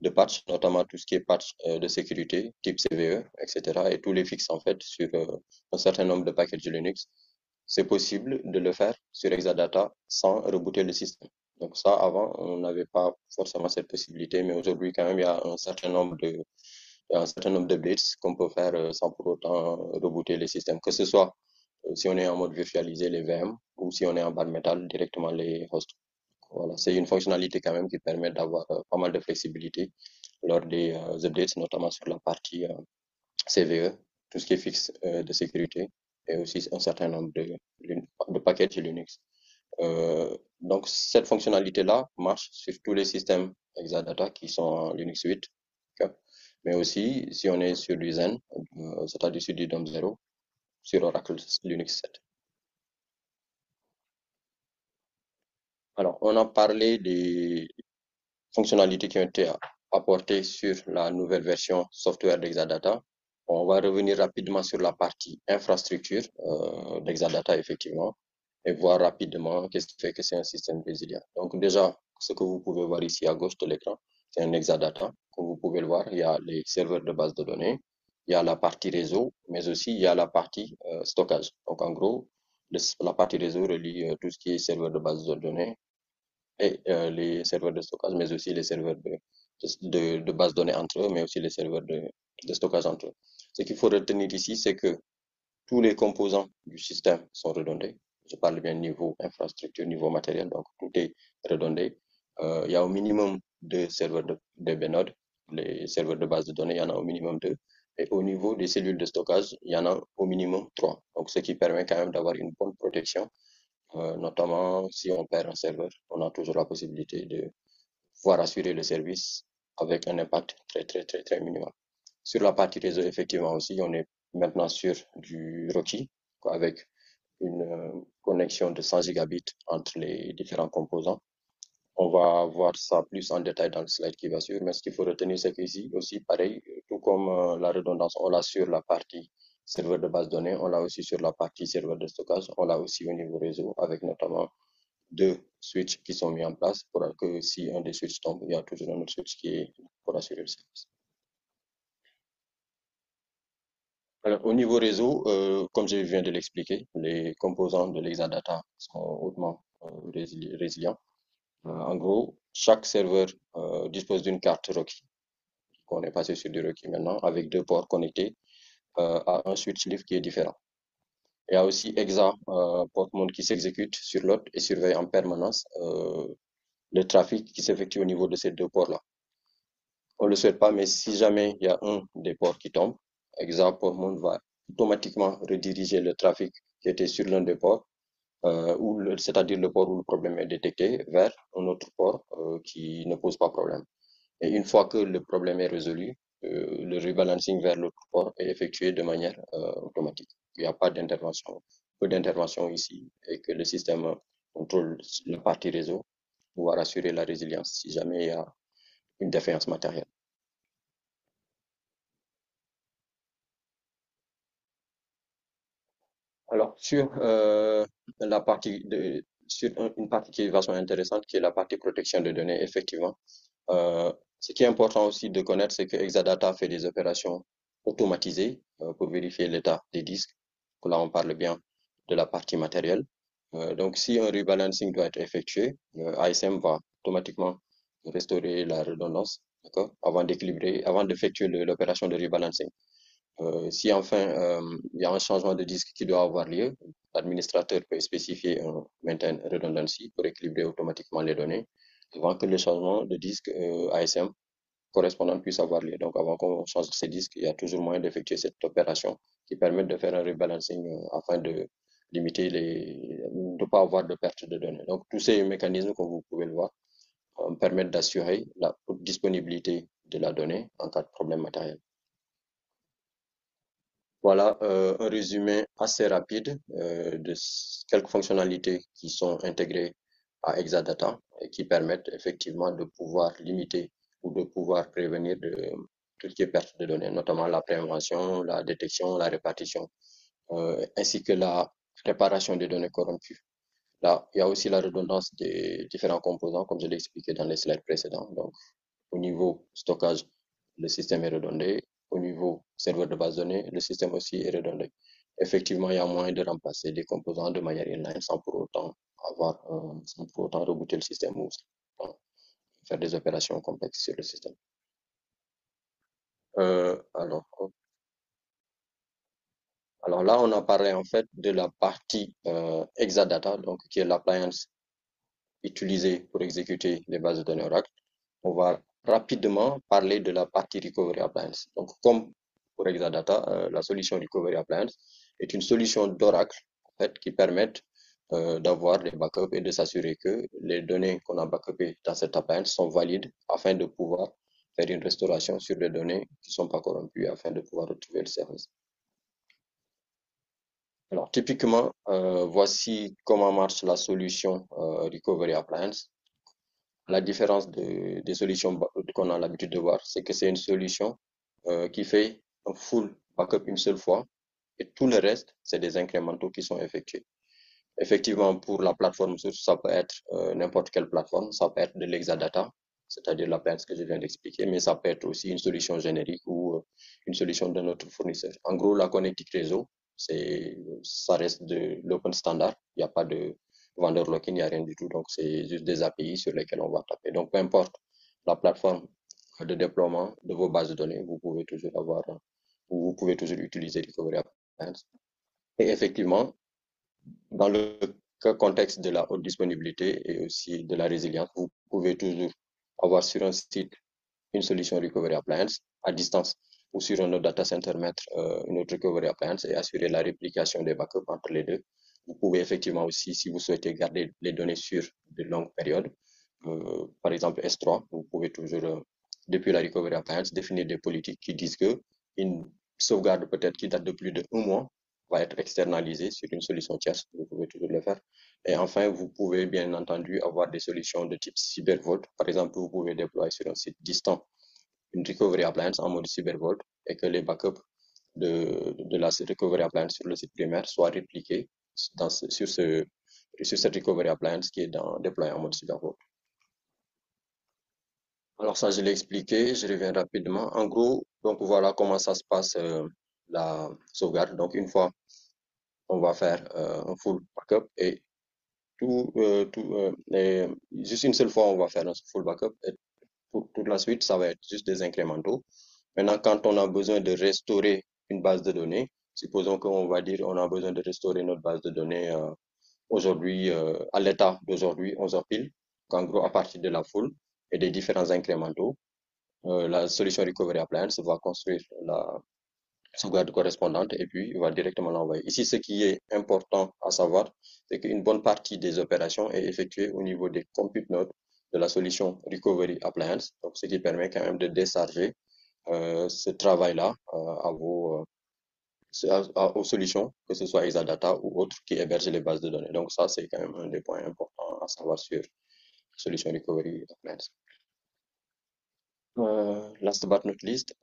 S3: de patchs, notamment tout ce qui est patch de sécurité type CVE, etc. et tous les fixes en fait sur un certain nombre de packages Linux. C'est possible de le faire sur Exadata sans rebooter le système. Donc ça, avant, on n'avait pas forcément cette possibilité, mais aujourd'hui, quand même, il y a un certain nombre il y a un certain nombre de bits qu'on peut faire sans pour autant rebooter les systèmes, que ce soit si on est en mode virtualisé, les VM, ou si on est en bare metal, directement les hosts. Voilà, c'est une fonctionnalité quand même qui permet d'avoir pas mal de flexibilité lors des updates, notamment sur la partie CVE, tout ce qui est fixe de sécurité, et aussi un certain nombre de packages Linux. Donc, cette fonctionnalité-là marche sur tous les systèmes Exadata qui sont en Linux 8, ok. Mais aussi si on est sur du Zen, c'est-à-dire sur du DOM 0, sur Oracle Linux 7. Alors, on a parlé des fonctionnalités qui ont été apportées sur la nouvelle version software d'Exadata. On va revenir rapidement sur la partie infrastructure d'Exadata, effectivement, et voir rapidement qu'est-ce qui fait que c'est un système résilient. Donc déjà, ce que vous pouvez voir ici à gauche de l'écran, c'est un Exadata. Comme vous pouvez le voir, il y a les serveurs de base de données, il y a la partie réseau, mais aussi il y a la partie stockage. Donc en gros, la partie réseau relie tout ce qui est serveur de base de données et les serveurs de stockage, mais aussi les serveurs de base de données entre eux, mais aussi les serveurs de stockage entre eux. Ce qu'il faut retenir ici, c'est que tous les composants du système sont redondés. Je parle bien niveau infrastructure, niveau matériel, donc tout est redondé. Il y a au minimum deux serveurs de DB-Node. Les serveurs de base de données, il y en a au minimum deux. Et au niveau des cellules de stockage, il y en a au minimum trois. Donc, ce qui permet quand même d'avoir une bonne protection, notamment si on perd un serveur, on a toujours la possibilité de pouvoir assurer le service avec un impact très minimal. Sur la partie réseau, effectivement aussi, on est maintenant sur du Rocky, avec une connexion de 100 gigabits entre les différents composants. On va voir ça plus en détail dans le slide qui va suivre, mais ce qu'il faut retenir, c'est qu'ici aussi, pareil, tout comme la redondance, on l'a sur la partie serveur de base de données, on l'a aussi sur la partie serveur de stockage, on l'a aussi au niveau réseau, avec notamment deux switches qui sont mis en place pour que si un des switches tombe, il y a toujours un autre switch qui est pour assurer le service. Alors, au niveau réseau, comme je viens de l'expliquer, les composants de l'Exadata sont hautement résilients. En gros, chaque serveur dispose d'une carte Rocky. On est passé sur du Rocky maintenant, avec deux ports connectés à un switch leaf qui est différent. Il y a aussi Exa porte-monde qui s'exécute sur l'autre et surveille en permanence le trafic qui s'effectue au niveau de ces deux ports-là. On ne le souhaite pas, mais si jamais il y a un des ports qui tombe, Exa porte-monde va automatiquement rediriger le trafic qui était sur l'un des ports, c'est-à-dire le port où le problème est détecté, vers un autre port qui ne pose pas problème. Et une fois que le problème est résolu, le rebalancing vers l'autre port est effectué de manière automatique. Il n'y a pas d'intervention, peu d'intervention ici, et que le système contrôle la partie réseau pour pouvoir assurer la résilience si jamais il y a une défaillance matérielle. Alors, sur une partie qui est vachement intéressante, qui est la partie protection de données, effectivement, ce qui est important aussi de connaître, c'est que Exadata fait des opérations automatisées pour vérifier l'état des disques. Là, on parle bien de la partie matérielle. Donc, si un rebalancing doit être effectué, ASM va automatiquement restaurer la redondance, d'accord, avant d'effectuer l'opération de rebalancing. Si enfin il y a un changement de disque qui doit avoir lieu, l'administrateur peut spécifier un maintain redundancy pour équilibrer automatiquement les données avant que le changement de disque ASM correspondant puisse avoir lieu. Donc avant qu'on change ces disques, il y a toujours moyen d'effectuer cette opération qui permet de faire un rebalancing afin de limiter de ne pas avoir de perte de données. Donc tous ces mécanismes, comme vous pouvez le voir, permettent d'assurer la disponibilité de la donnée en cas de problème matériel. Voilà un résumé assez rapide de quelques fonctionnalités qui sont intégrées à Exadata et qui permettent effectivement de pouvoir limiter ou de pouvoir prévenir de tout ce qui est perte de données, notamment la prévention, la détection, la répartition, ainsi que la réparation des données corrompues. Là, il y a aussi la redondance des différents composants, comme je l'ai expliqué dans les slides précédents. Donc, au niveau stockage, le système est redondé. Au niveau serveur de base de données, le système aussi est redondé. Effectivement, il y a moyen de remplacer des composants de manière inline sans pour autant rebooter le système ou faire des opérations complexes sur le système. Euh, alors, alors là, on a parlé en fait de la partie Exadata, donc qui est l'appliance utilisée pour exécuter les bases de données Oracle. On va rapidement parler de la partie Recovery Appliance. Donc, comme pour Exadata, la solution Recovery Appliance est une solution d'Oracle en fait, qui permet d'avoir des backups et de s'assurer que les données qu'on a backupées dans cette appliance sont valides afin de pouvoir faire une restauration sur les données qui ne sont pas corrompues afin de pouvoir retrouver le service. Alors, typiquement, voici comment marche la solution Recovery Appliance. La différence des solutions qu'on a l'habitude de voir, c'est que c'est une solution qui fait un full backup une seule fois et tout le reste, c'est des incrémentaux qui sont effectués. Effectivement, pour la plateforme source, ça peut être n'importe quelle plateforme, ça peut être de l'Exadata, c'est-à-dire la plainte que je viens d'expliquer, mais ça peut être aussi une solution générique ou une solution d'un autre fournisseur. En gros, la connectique réseau, ça reste de l'open standard, il n'y a pas de vendeur lock-in, il n'y a rien du tout, donc c'est juste des API sur lesquelles on va taper. Donc, peu importe la plateforme de déploiement de vos bases de données, vous pouvez toujours vous pouvez toujours utiliser Recovery Appliance. Et effectivement, dans le que contexte de la haute disponibilité et aussi de la résilience, vous pouvez toujours avoir sur un site une solution recovery appliance à distance ou sur un autre data center mettre une autre recovery appliance et assurer la réplication des backups entre les deux. Vous pouvez effectivement aussi, si vous souhaitez garder les données sur de longues périodes, par exemple S3, vous pouvez toujours, depuis la recovery appliance, définir des politiques qui disent que une sauvegarde peut-être qui date de plus de 1 mois va être externalisée sur une solution tierce. Vous pouvez toujours le faire. Et enfin, vous pouvez bien entendu avoir des solutions de type cybervault. Par exemple, vous pouvez déployer sur un site distant une recovery appliance en mode cybervault et que les backups de la recovery appliance sur le site primaire soient répliqués sur cette recovery appliance qui est déployée en mode cybervault. Alors ça, je l'ai expliqué, je reviens rapidement. En gros, donc voilà comment ça se passe la sauvegarde. Donc une fois, on va faire un full backup et juste une seule fois, on va faire un full backup et pour toute la suite, ça va être juste des incrémentaux. Maintenant, quand on a besoin de restaurer une base de données, supposons qu'on va dire on a besoin de restaurer notre base de données aujourd'hui à l'état d'aujourd'hui, 11 heures pile. En gros, à partir de la full et des différents incrémentaux, la solution Recovery Appliance va construire la sauvegarde correspondante et puis il va directement l'envoyer. Ici, ce qui est important à savoir, c'est qu'une bonne partie des opérations est effectuée au niveau des compute nodes de la solution Recovery Appliance, donc ce qui permet quand même de décharger ce travail-là aux solutions, que ce soit Exadata ou autres qui hébergent les bases de données. Donc ça, c'est quand même un des points importants à savoir sur Solution Recovery Appliance. Last but not least,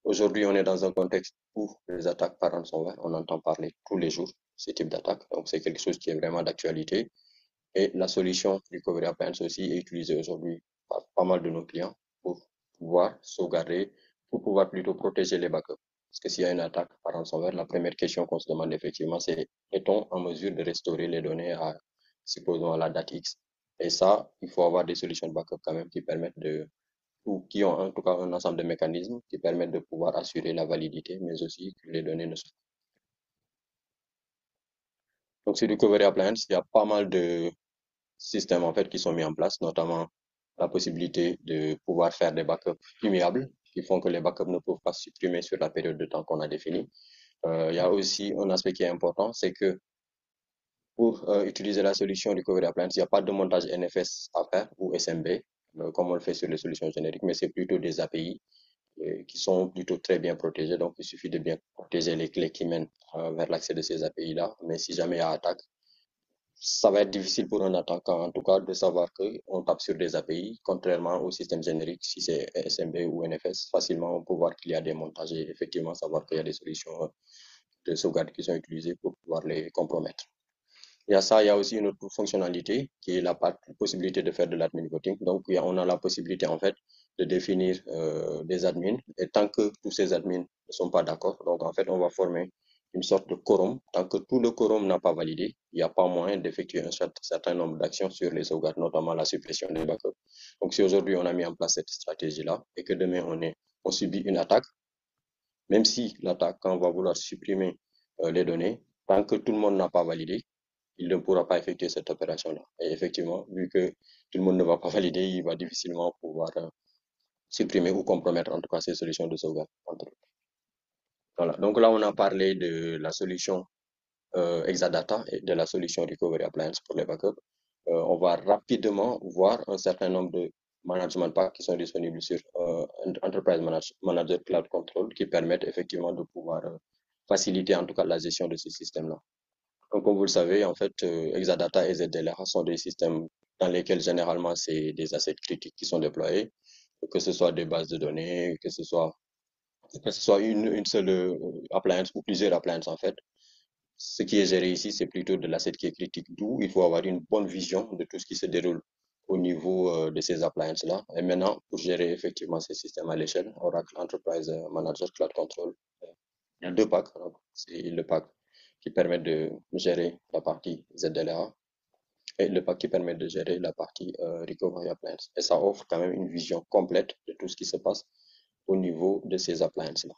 S3: aujourd'hui, on est dans un contexte où les attaques par ransomware, on entend parler tous les jours ce type d'attaque. Donc, c'est quelque chose qui est vraiment d'actualité. Et la solution Recovery Appliance aussi est utilisée aujourd'hui par pas mal de nos clients pour pouvoir sauvegarder, pour pouvoir plutôt protéger les backups. Parce que s'il y a une attaque par ransomware, la première question qu'on se demande effectivement, c'est est-on en mesure de restaurer les données à, supposons, à la date X? Et ça, il faut avoir des solutions de backup quand même qui permettent ou qui ont en tout cas un ensemble de mécanismes qui permettent de pouvoir assurer la validité, mais aussi que les données ne soient. Donc, sur Recovery Appliance, il y a pas mal de systèmes en fait qui sont mis en place, notamment la possibilité de pouvoir faire des backups immuables qui font que les backups ne peuvent pas se supprimer sur la période de temps qu'on a définie. Il y a aussi un aspect qui est important, c'est que pour utiliser la solution Recovery Appliance, il n'y a pas de montage NFS à faire ou SMB, comme on le fait sur les solutions génériques, mais c'est plutôt des API qui sont plutôt très bien protégés. Donc, il suffit de bien protéger les clés qui mènent vers l'accès de ces API-là. Mais si jamais il y a attaque, ça va être difficile pour un attaquant, en tout cas, de savoir qu'on tape sur des API, contrairement au système générique, si c'est SMB ou NFS, facilement on peut voir qu'il y a des montages et effectivement savoir qu'il y a des solutions de sauvegarde qui sont utilisées pour pouvoir les compromettre. Il y a ça, il y a aussi une autre fonctionnalité qui est la possibilité de faire de l'admin voting. Donc, on a la possibilité en fait de définir des admins et tant que tous ces admins ne sont pas d'accord, donc en fait, on va former une sorte de quorum. Tant que tout le quorum n'a pas validé, il n'y a pas moyen d'effectuer un certain nombre d'actions sur les sauvegardes, notamment la suppression des backups. Donc, si aujourd'hui on a mis en place cette stratégie-là et que demain on subit une attaque, même si l'attaquant va vouloir supprimer les données, tant que tout le monde n'a pas validé, il ne pourra pas effectuer cette opération-là. Et effectivement, vu que tout le monde ne va pas valider, il va difficilement pouvoir supprimer ou compromettre en tout cas ces solutions de sauvegarde. Voilà. Donc là, on a parlé de la solution Exadata et de la solution Recovery Appliance pour les backups. On va rapidement voir un certain nombre de management packs qui sont disponibles sur Enterprise Manager Cloud Control qui permettent effectivement de pouvoir faciliter en tout cas la gestion de ce système-là. Donc, comme vous le savez, en fait, Exadata et ZDLR sont des systèmes dans lesquels généralement c'est des assets critiques qui sont déployés, que ce soit des bases de données, que ce soit une seule appliance ou plusieurs appliances en fait. Ce qui est géré ici, c'est plutôt de l'asset qui est critique, d'où il faut avoir une bonne vision de tout ce qui se déroule au niveau de ces appliances-là. Et maintenant, pour gérer effectivement ces systèmes à l'échelle, Oracle Enterprise Manager Cloud Control, il y a deux packs. C'est le pack qui permet de gérer la partie ZLA et le pack qui permet de gérer la partie Recovery Appliance. Et ça offre quand même une vision complète de tout ce qui se passe au niveau de ces appliances-là.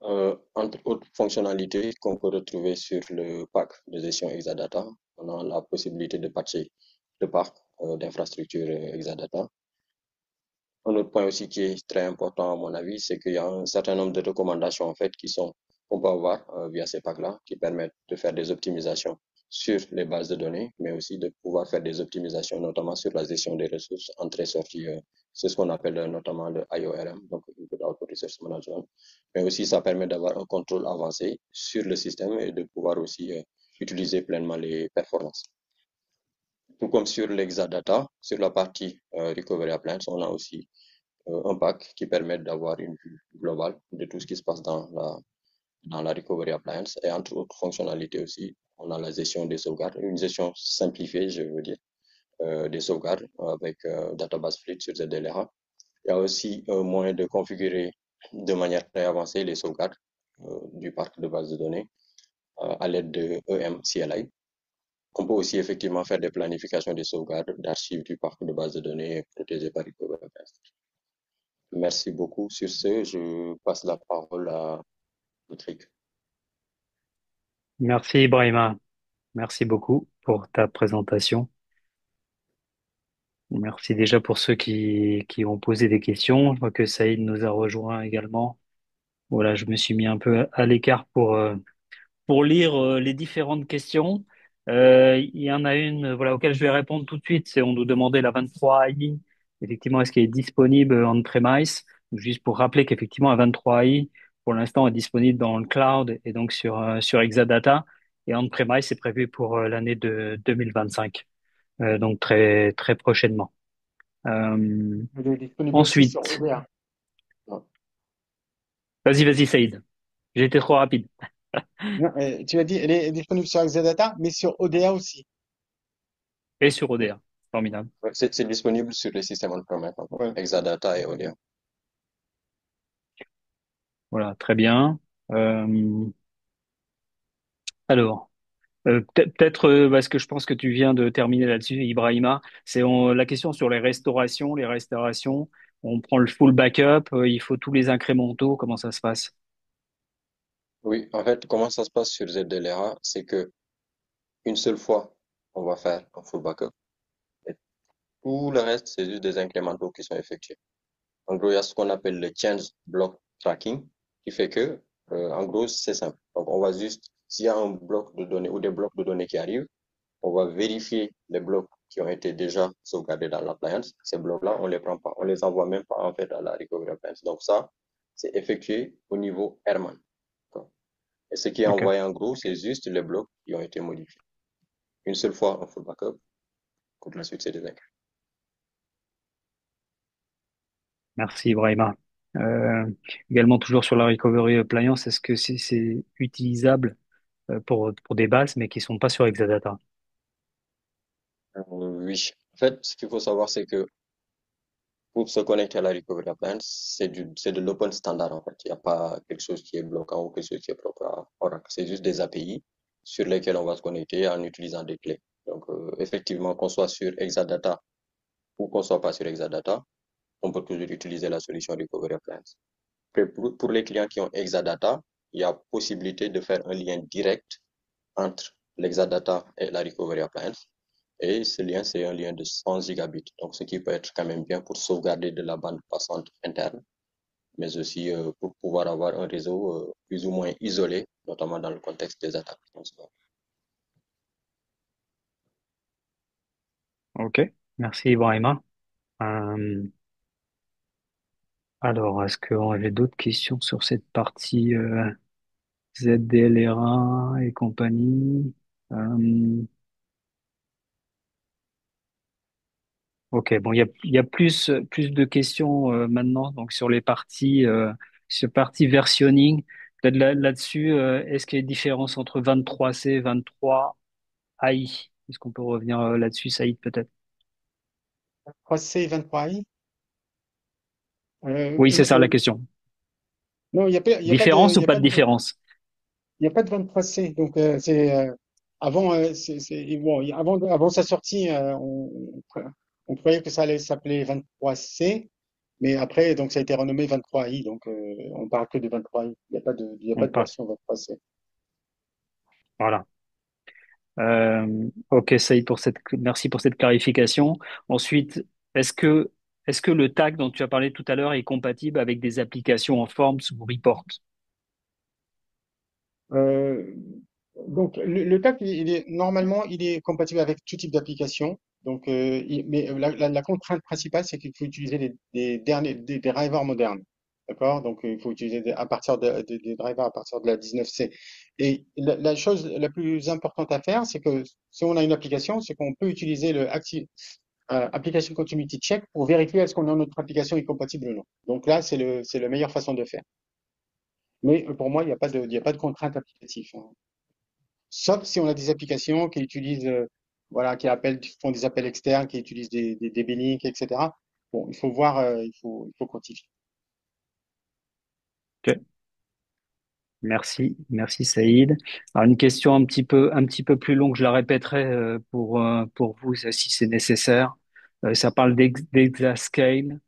S3: Entre autres fonctionnalités qu'on peut retrouver sur le pack de gestion Exadata, on a la possibilité de patcher le parc d'infrastructures Exadata. Un autre point aussi qui est très important à mon avis, c'est qu'il y a un certain nombre de recommandations en fait qu'on peut avoir via ces packs-là qui permettent de faire des optimisations sur les bases de données, mais aussi de pouvoir faire des optimisations notamment sur la gestion des ressources entrées sorties. C'est ce qu'on appelle notamment le IORM, donc Input Output Resource Management. Mais aussi ça permet d'avoir un contrôle avancé sur le système et de pouvoir aussi utiliser pleinement les performances. Tout comme sur l'Exadata, sur la partie Recovery Appliance, on a aussi un pack qui permet d'avoir une vue globale de tout ce qui se passe dans la Recovery Appliance. Et entre autres fonctionnalités aussi, on a la gestion des sauvegardes, une gestion simplifiée, je veux dire, des sauvegardes avec Database Fleet sur ZDLRA. Il y a aussi un moyen de configurer de manière très avancée les sauvegardes du parc de base de données à l'aide de EM-CLI. On peut aussi effectivement faire des planifications des sauvegardes d'archives du parc de base de données protégées par Recovery Appliance. Merci beaucoup. Sur ce, je passe la parole à Patrick.
S4: Merci Ibrahima, merci beaucoup pour ta présentation. Merci déjà pour ceux qui ont posé des questions. Je vois que Saïd nous a rejoint également. Voilà, je me suis mis un peu à l'écart pour lire les différentes questions. Il y en a une voilà, auquel je vais répondre tout de suite. C'est on nous demandait la 23AI. Effectivement, est-ce qu'elle est disponible on-premise? Juste pour rappeler qu'effectivement, la 23AI, pour l'instant, est disponible dans le cloud et donc sur Exadata. Et on-premise, c'est prévu pour l'année de 2025, donc très, très prochainement.
S2: Elle est disponible aussi sur
S4: Ensuite,
S2: ODA.
S4: vas-y, Saïd. J'ai été trop rapide.
S2: Non, tu as dit, elle est disponible sur Exadata, mais sur ODA aussi.
S4: Et sur ODA. Formidable.
S3: Ouais, c'est disponible sur les systèmes on-premise,
S2: Ouais.
S3: Exadata et Odea.
S4: Voilà, très bien. Euh, alors, peut-être parce que je pense que tu viens de terminer là-dessus, Ibrahima, la question sur les restaurations. Les restaurations, on prend le full backup, il faut tous les incrémentaux, comment ça se passe?
S3: Oui, en fait, comment ça se passe sur ZDLRA, c'est que une seule fois, on va faire un full backup. Et tout le reste, c'est juste des incrémentaux qui sont effectués. En gros, il y a ce qu'on appelle le change block tracking, qui fait que, en gros, c'est simple. Donc, on va juste, s'il y a un bloc de données ou des blocs de données qui arrivent, on va vérifier les blocs qui ont été déjà sauvegardés dans l'appliance. Ces blocs-là, on les prend pas, on les envoie même pas en fait à la recovery appliance. Donc ça, c'est effectué au niveau Herman. Et ce qui est
S4: Ok,
S3: envoyé en gros, c'est juste les blocs qui ont été modifiés. Une seule fois, on fait le backup. Pour la suite, c'est des incréments.
S4: merci Ibrahima. Euh, Également toujours sur la recovery appliance, est-ce que c'est utilisable pour des bases mais qui sont pas sur Exadata?
S3: Oui. En fait, ce qu'il faut savoir, c'est que pour se connecter à la recovery appliance, c'est de l'open standard en fait. Il n'y a pas quelque chose qui est bloquant ou quelque chose qui est propre à Oracle. C'est juste des API sur lesquels on va se connecter en utilisant des clés. Donc, effectivement, qu'on soit sur Exadata ou qu'on soit pas sur Exadata, on peut toujours utiliser la solution Recovery Appliance. Après, pour les clients qui ont Exadata, il y a possibilité de faire un lien direct entre l'Exadata et la Recovery Appliance. Et ce lien, c'est un lien de 100 gigabits. Donc, ce qui peut être quand même bien pour sauvegarder de la bande passante interne, mais aussi pour pouvoir avoir un réseau plus ou moins isolé, notamment dans le contexte des attaques.
S4: Ok, merci Ibrahima. Euh, alors, est-ce que j'ai d'autres questions sur cette partie ZDLR1 et compagnie? Euh, ok, bon, il y a plus de questions maintenant donc sur partie versionning. Peut-être là-dessus, est-ce qu'il y a une différence entre 23C et 23AI? Est-ce qu'on peut revenir là-dessus, Saïd, peut-être?
S2: 3C 23i.
S4: Oui, c'est ça la question.
S2: Non,
S4: Différence ou pas de différence?
S2: il y a pas de 23C. Donc, avant, bon, avant sa sortie, on croyait que ça allait s'appeler 23C. Mais après, donc ça a été renommé 23i, donc on parle que de 23i. Il y a
S4: On
S2: pas de
S4: parle.
S2: version 23c.
S4: Voilà. Ok, Saïd, merci pour cette clarification. Ensuite, est-ce que, est-ce que le tag dont tu as parlé tout à l'heure est compatible avec des applications en Forms ou Report?
S2: Euh, donc le TAC, normalement, il est compatible avec tout type d'application. Donc, mais la contrainte principale, c'est qu'il faut utiliser des drivers modernes. D'accord? Donc, il faut utiliser à partir des drivers à partir de la 19C. Et la chose la plus importante à faire, c'est que si on a une application, c'est qu'on peut utiliser Application Continuity Check pour vérifier est-ce que notre application est compatible ou non. Donc là, c'est la meilleure façon de faire. Mais pour moi, il y a pas de contrainte applicative, hein. Sauf si on a des applications qui utilisent, voilà, qui font des appels externes, qui utilisent des B-Link, etc. Bon, il faut voir, il faut quantifier.
S4: Ok, merci Saïd. Alors une question un petit peu plus longue, je la répéterai pour vous si c'est nécessaire. Ça parle d'Exascale.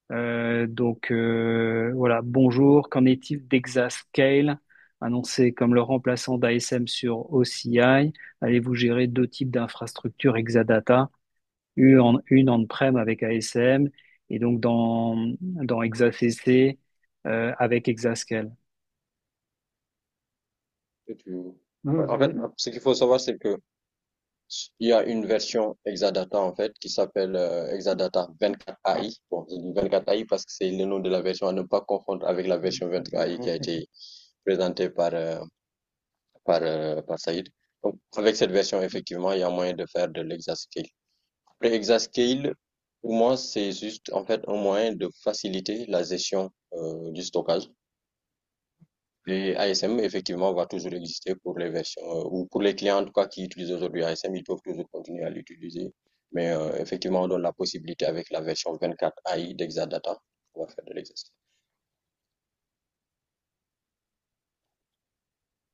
S4: Voilà, bonjour, qu'en est-il d'Exascale, annoncé comme le remplaçant d'ASM sur OCI? Allez-vous gérer deux types d'infrastructures Exadata, une on-prem avec ASM et donc dans ExaCC avec Exascale?
S3: En fait, ce qu'il faut savoir, c'est que il y a une version Exadata en fait qui s'appelle Exadata 24AI. Bon, je dis 24AI parce que c'est le nom de la version à ne pas confondre avec la version 23AI qui a été présentée par Saïd. Donc, avec cette version, effectivement, il y a moyen de faire de l'exascale. Après, exascale, pour moi, c'est juste en fait un moyen de faciliter la gestion du stockage. Et ASM, effectivement, va toujours exister pour les versions, ou pour les clients en tout cas qui utilisent aujourd'hui ASM, ils peuvent toujours continuer à l'utiliser. Mais effectivement, on donne la possibilité avec la version 24 AI d'Exadata, on va faire de l'exascale.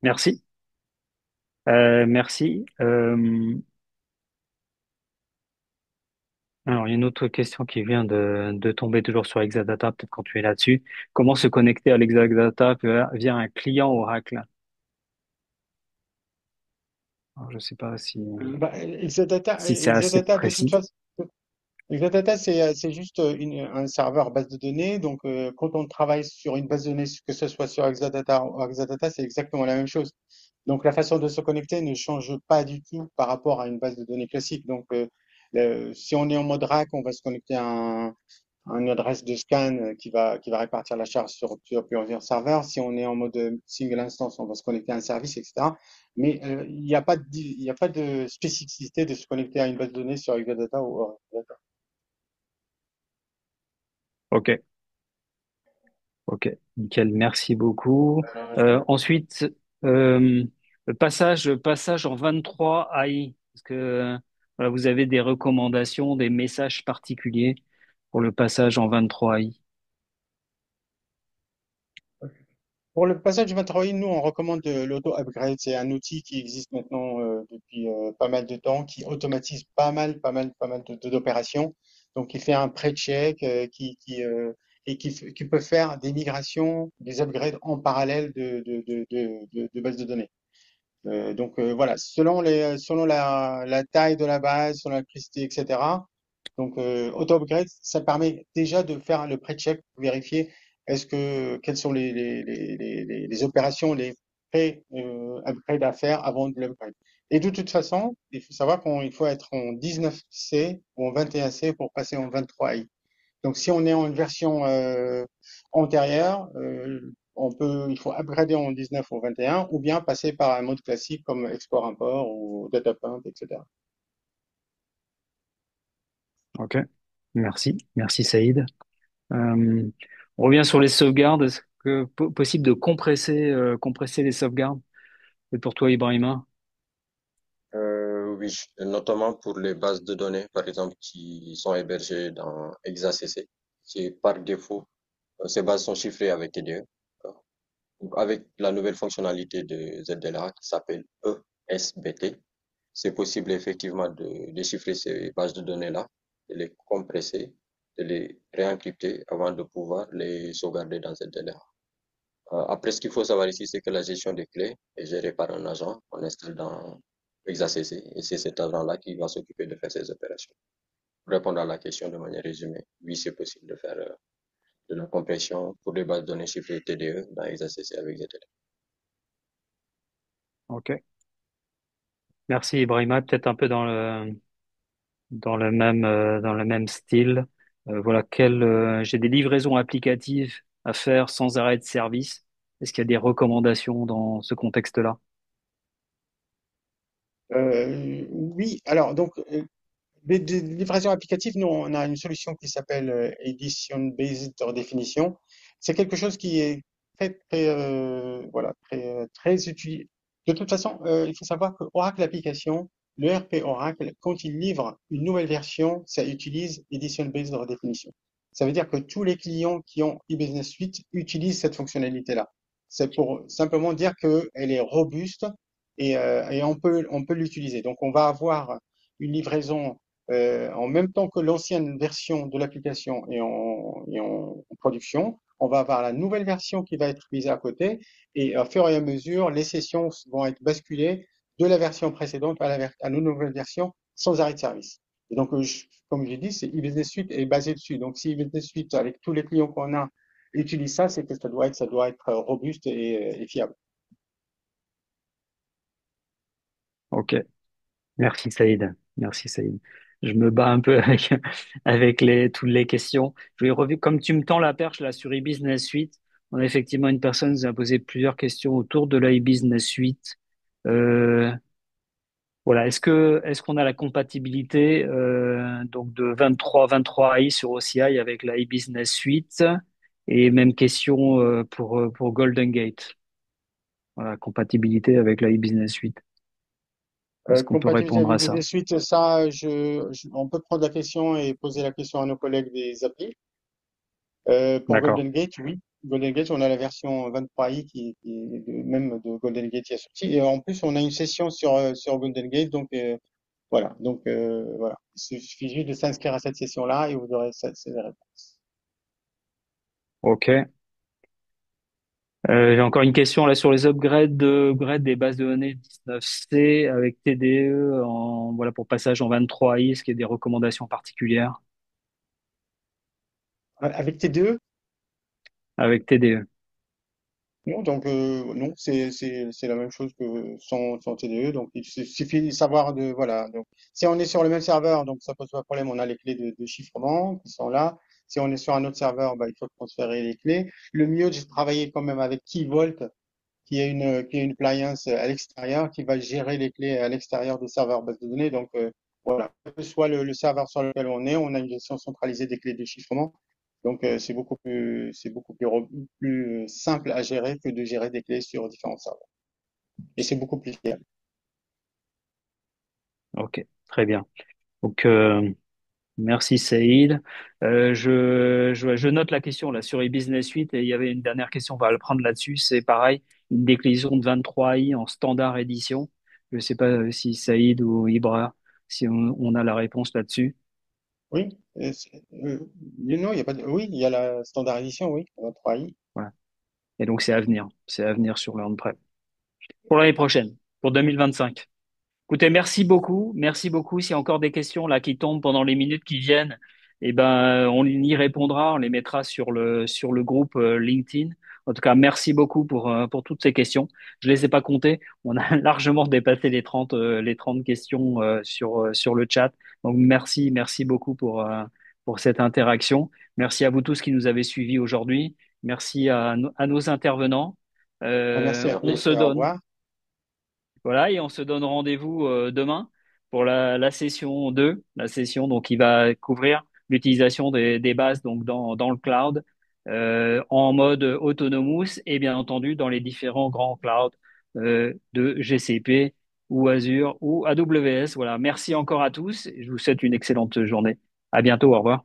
S4: Merci. Merci. Alors, il y a une autre question qui vient de tomber toujours sur Exadata, peut-être quand tu es là-dessus. Comment se connecter à l'Exadata via un client Oracle? Alors, je ne sais pas
S2: Bah, Exadata,
S4: si c'est assez
S2: Exadata, de toute
S4: précis.
S2: façon, Exadata, c'est juste un serveur base de données. Donc, quand on travaille sur une base de données, que ce soit sur Exadata ou Exadata, c'est exactement la même chose. Donc, la façon de se connecter ne change pas du tout par rapport à une base de données classique. Donc, si on est en mode rack, on va se connecter à une adresse de scan qui va répartir la charge sur plusieurs serveurs. Si on est en mode single instance, on va se connecter à un service, etc. Mais il y a pas de spécificité de se connecter à une base de données sur Exadata ou Exadata.
S4: Ok, ok, nickel, merci beaucoup. Ensuite, passage en 23 AI. Est-ce que voilà, vous avez des recommandations, des messages particuliers pour le passage en 23 AI?
S2: Pour le passage du Matroï, nous, on recommande l'auto-upgrade. C'est un outil qui existe maintenant depuis pas mal de temps, qui automatise pas mal d'opérations. Donc, il fait un pré-check et qui peut faire des migrations, des upgrades en parallèle de bases de données. Voilà, selon la taille de la base, selon la criticité, etc. Donc auto-upgrade, ça permet déjà de faire le pré-check pour vérifier quelles sont les opérations, les pré-upgrades à faire avant de l'upgrade. Et de toute façon, il faut savoir qu'il faut être en 19C ou en 21C pour passer en 23i. Donc, si on est en une version antérieure, il faut upgrader en 19 ou 21, ou bien passer par un mode classique comme export-import ou data-pump, etc.
S4: Ok, merci Saïd. Euh, on revient sur les sauvegardes. Est-ce que possible de compresser les sauvegardes? Et pour toi, Ibrahima?
S3: Oui, notamment pour les bases de données, par exemple, qui sont hébergées dans ExaCC. C'est par défaut, ces bases sont chiffrées avec TDE. D'accord. Donc, avec la nouvelle fonctionnalité de ZDLA qui s'appelle ESBT, c'est possible effectivement de déchiffrer ces bases de données-là, de les compresser de les réencrypter avant de pouvoir les sauvegarder dans ZLR. Après, ce qu'il faut savoir ici, c'est que la gestion des clés est gérée par un agent qu'on installe dans ExaCC et c'est cet agent-là qui va s'occuper de faire ces opérations. Pour répondre à la question de manière résumée, oui, c'est possible de faire de la compression pour des bases de données chiffrées TDE dans ExaCC avec ZLR.
S4: Ok. Merci Ibrahima. Peut-être un peu dans le même style. Voilà, j'ai des livraisons applicatives à faire sans arrêt de service. Est-ce qu'il y a des recommandations dans ce contexte-là?
S2: Oui, alors donc des livraisons applicatives, nous on a une solution qui s'appelle Edition Based Redefinition. C'est quelque chose qui est très utilisé. De toute façon, il faut savoir que Oracle Application, le RP Oracle, quand il livre une nouvelle version, ça utilise Edition Based Redefinition. Ça veut dire que tous les clients qui ont eBusiness Suite utilisent cette fonctionnalité-là. C'est pour simplement dire qu'elle est robuste et on peut l'utiliser. Donc, on va avoir une livraison en même temps que l'ancienne version de l'application est en production. On va avoir la nouvelle version qui va être mise à côté et au fur et à mesure, les sessions vont être basculées de la version précédente à la nouvelle version sans arrêt de service. Et donc, comme j'ai dit, c'est eBusiness Suite est basé dessus. Donc, si eBusiness Suite, avec tous les clients qu'on a, utilise ça, c'est que ça doit être robuste et fiable.
S4: Ok. Merci Saïd. Merci Saïd. Je me bats un peu avec toutes les questions. Je vais revu, comme tu me tends la perche là sur eBusiness Suite, on a effectivement une personne qui nous a posé plusieurs questions autour de la eBusiness Suite. Euh, voilà, est-ce qu'on a la compatibilité donc de 23 AI sur OCI avec la eBusiness Suite? Et même question pour Golden Gate. Voilà, compatibilité avec la eBusiness Suite. Est-ce qu'on peut
S2: Compatibilité
S4: répondre
S2: avec
S4: à ça?
S2: eBusiness Suite, ça, on peut prendre la question et poser la question à nos collègues des applis. Pour
S4: D'accord.
S2: Golden Gate, oui. Golden Gate, on a la version 23i même de Golden Gate qui est sortie. Et en plus, on a une session sur Golden Gate. Donc, voilà. Donc, voilà. Il suffit juste de s'inscrire à cette session-là et vous aurez ces réponses.
S4: Ok. J'ai encore une question là sur les upgrades des bases de données 19C avec TDE voilà pour passage en 23i. Est-ce qu'il y a des recommandations particulières
S2: Avec T2,
S4: avec TDE?
S2: non, donc non, c'est la même chose que sans TDE. Donc il suffit de savoir de voilà. Donc si on est sur le même serveur, donc ça pose pas de problème. On a les clés de chiffrement qui sont là. Si on est sur un autre serveur, bah, il faut transférer les clés. Le mieux, de travailler quand même avec KeyVault, qui est une appliance à l'extérieur qui va gérer les clés à l'extérieur des serveurs base de données. Donc voilà, quel que soit le serveur sur lequel on a une gestion centralisée des clés de chiffrement. Donc c'est beaucoup plus simple à gérer que de gérer des clés sur différents serveurs. Et c'est beaucoup plus fiable.
S4: Ok, très bien. Donc merci Saïd. Je note la question là sur eBusiness Suite et il y avait une dernière question, on va le prendre là-dessus. C'est pareil, une déclinaison de 23i en standard édition. Je ne sais pas si Saïd ou Ibra, si on a la réponse là-dessus.
S2: Oui, non, il y a pas oui, il y a la standardisation, oui, 3i.
S4: Voilà. Et donc c'est à venir sur le on-prem. Pour l'année prochaine, pour 2025. Écoutez, merci beaucoup. S'il y a encore des questions là qui tombent pendant les minutes qui viennent, eh ben on y répondra, on les mettra sur le groupe LinkedIn. En tout cas, merci beaucoup pour toutes ces questions. Je les ai pas comptées. On a largement dépassé les 30 questions sur le chat. Donc merci beaucoup pour cette interaction. Merci à vous tous qui nous avez suivis aujourd'hui. Merci à nos intervenants.
S2: Merci à
S4: On
S2: tous
S4: se
S2: et au
S4: donne.
S2: revoir.
S4: Voilà, et on se donne rendez-vous demain pour la session 2, la session donc qui va couvrir l'utilisation des bases donc dans le cloud en mode autonomous et bien entendu dans les différents grands clouds de GCP ou Azure ou AWS. Voilà, merci encore à tous. Je vous souhaite une excellente journée. À bientôt, au revoir.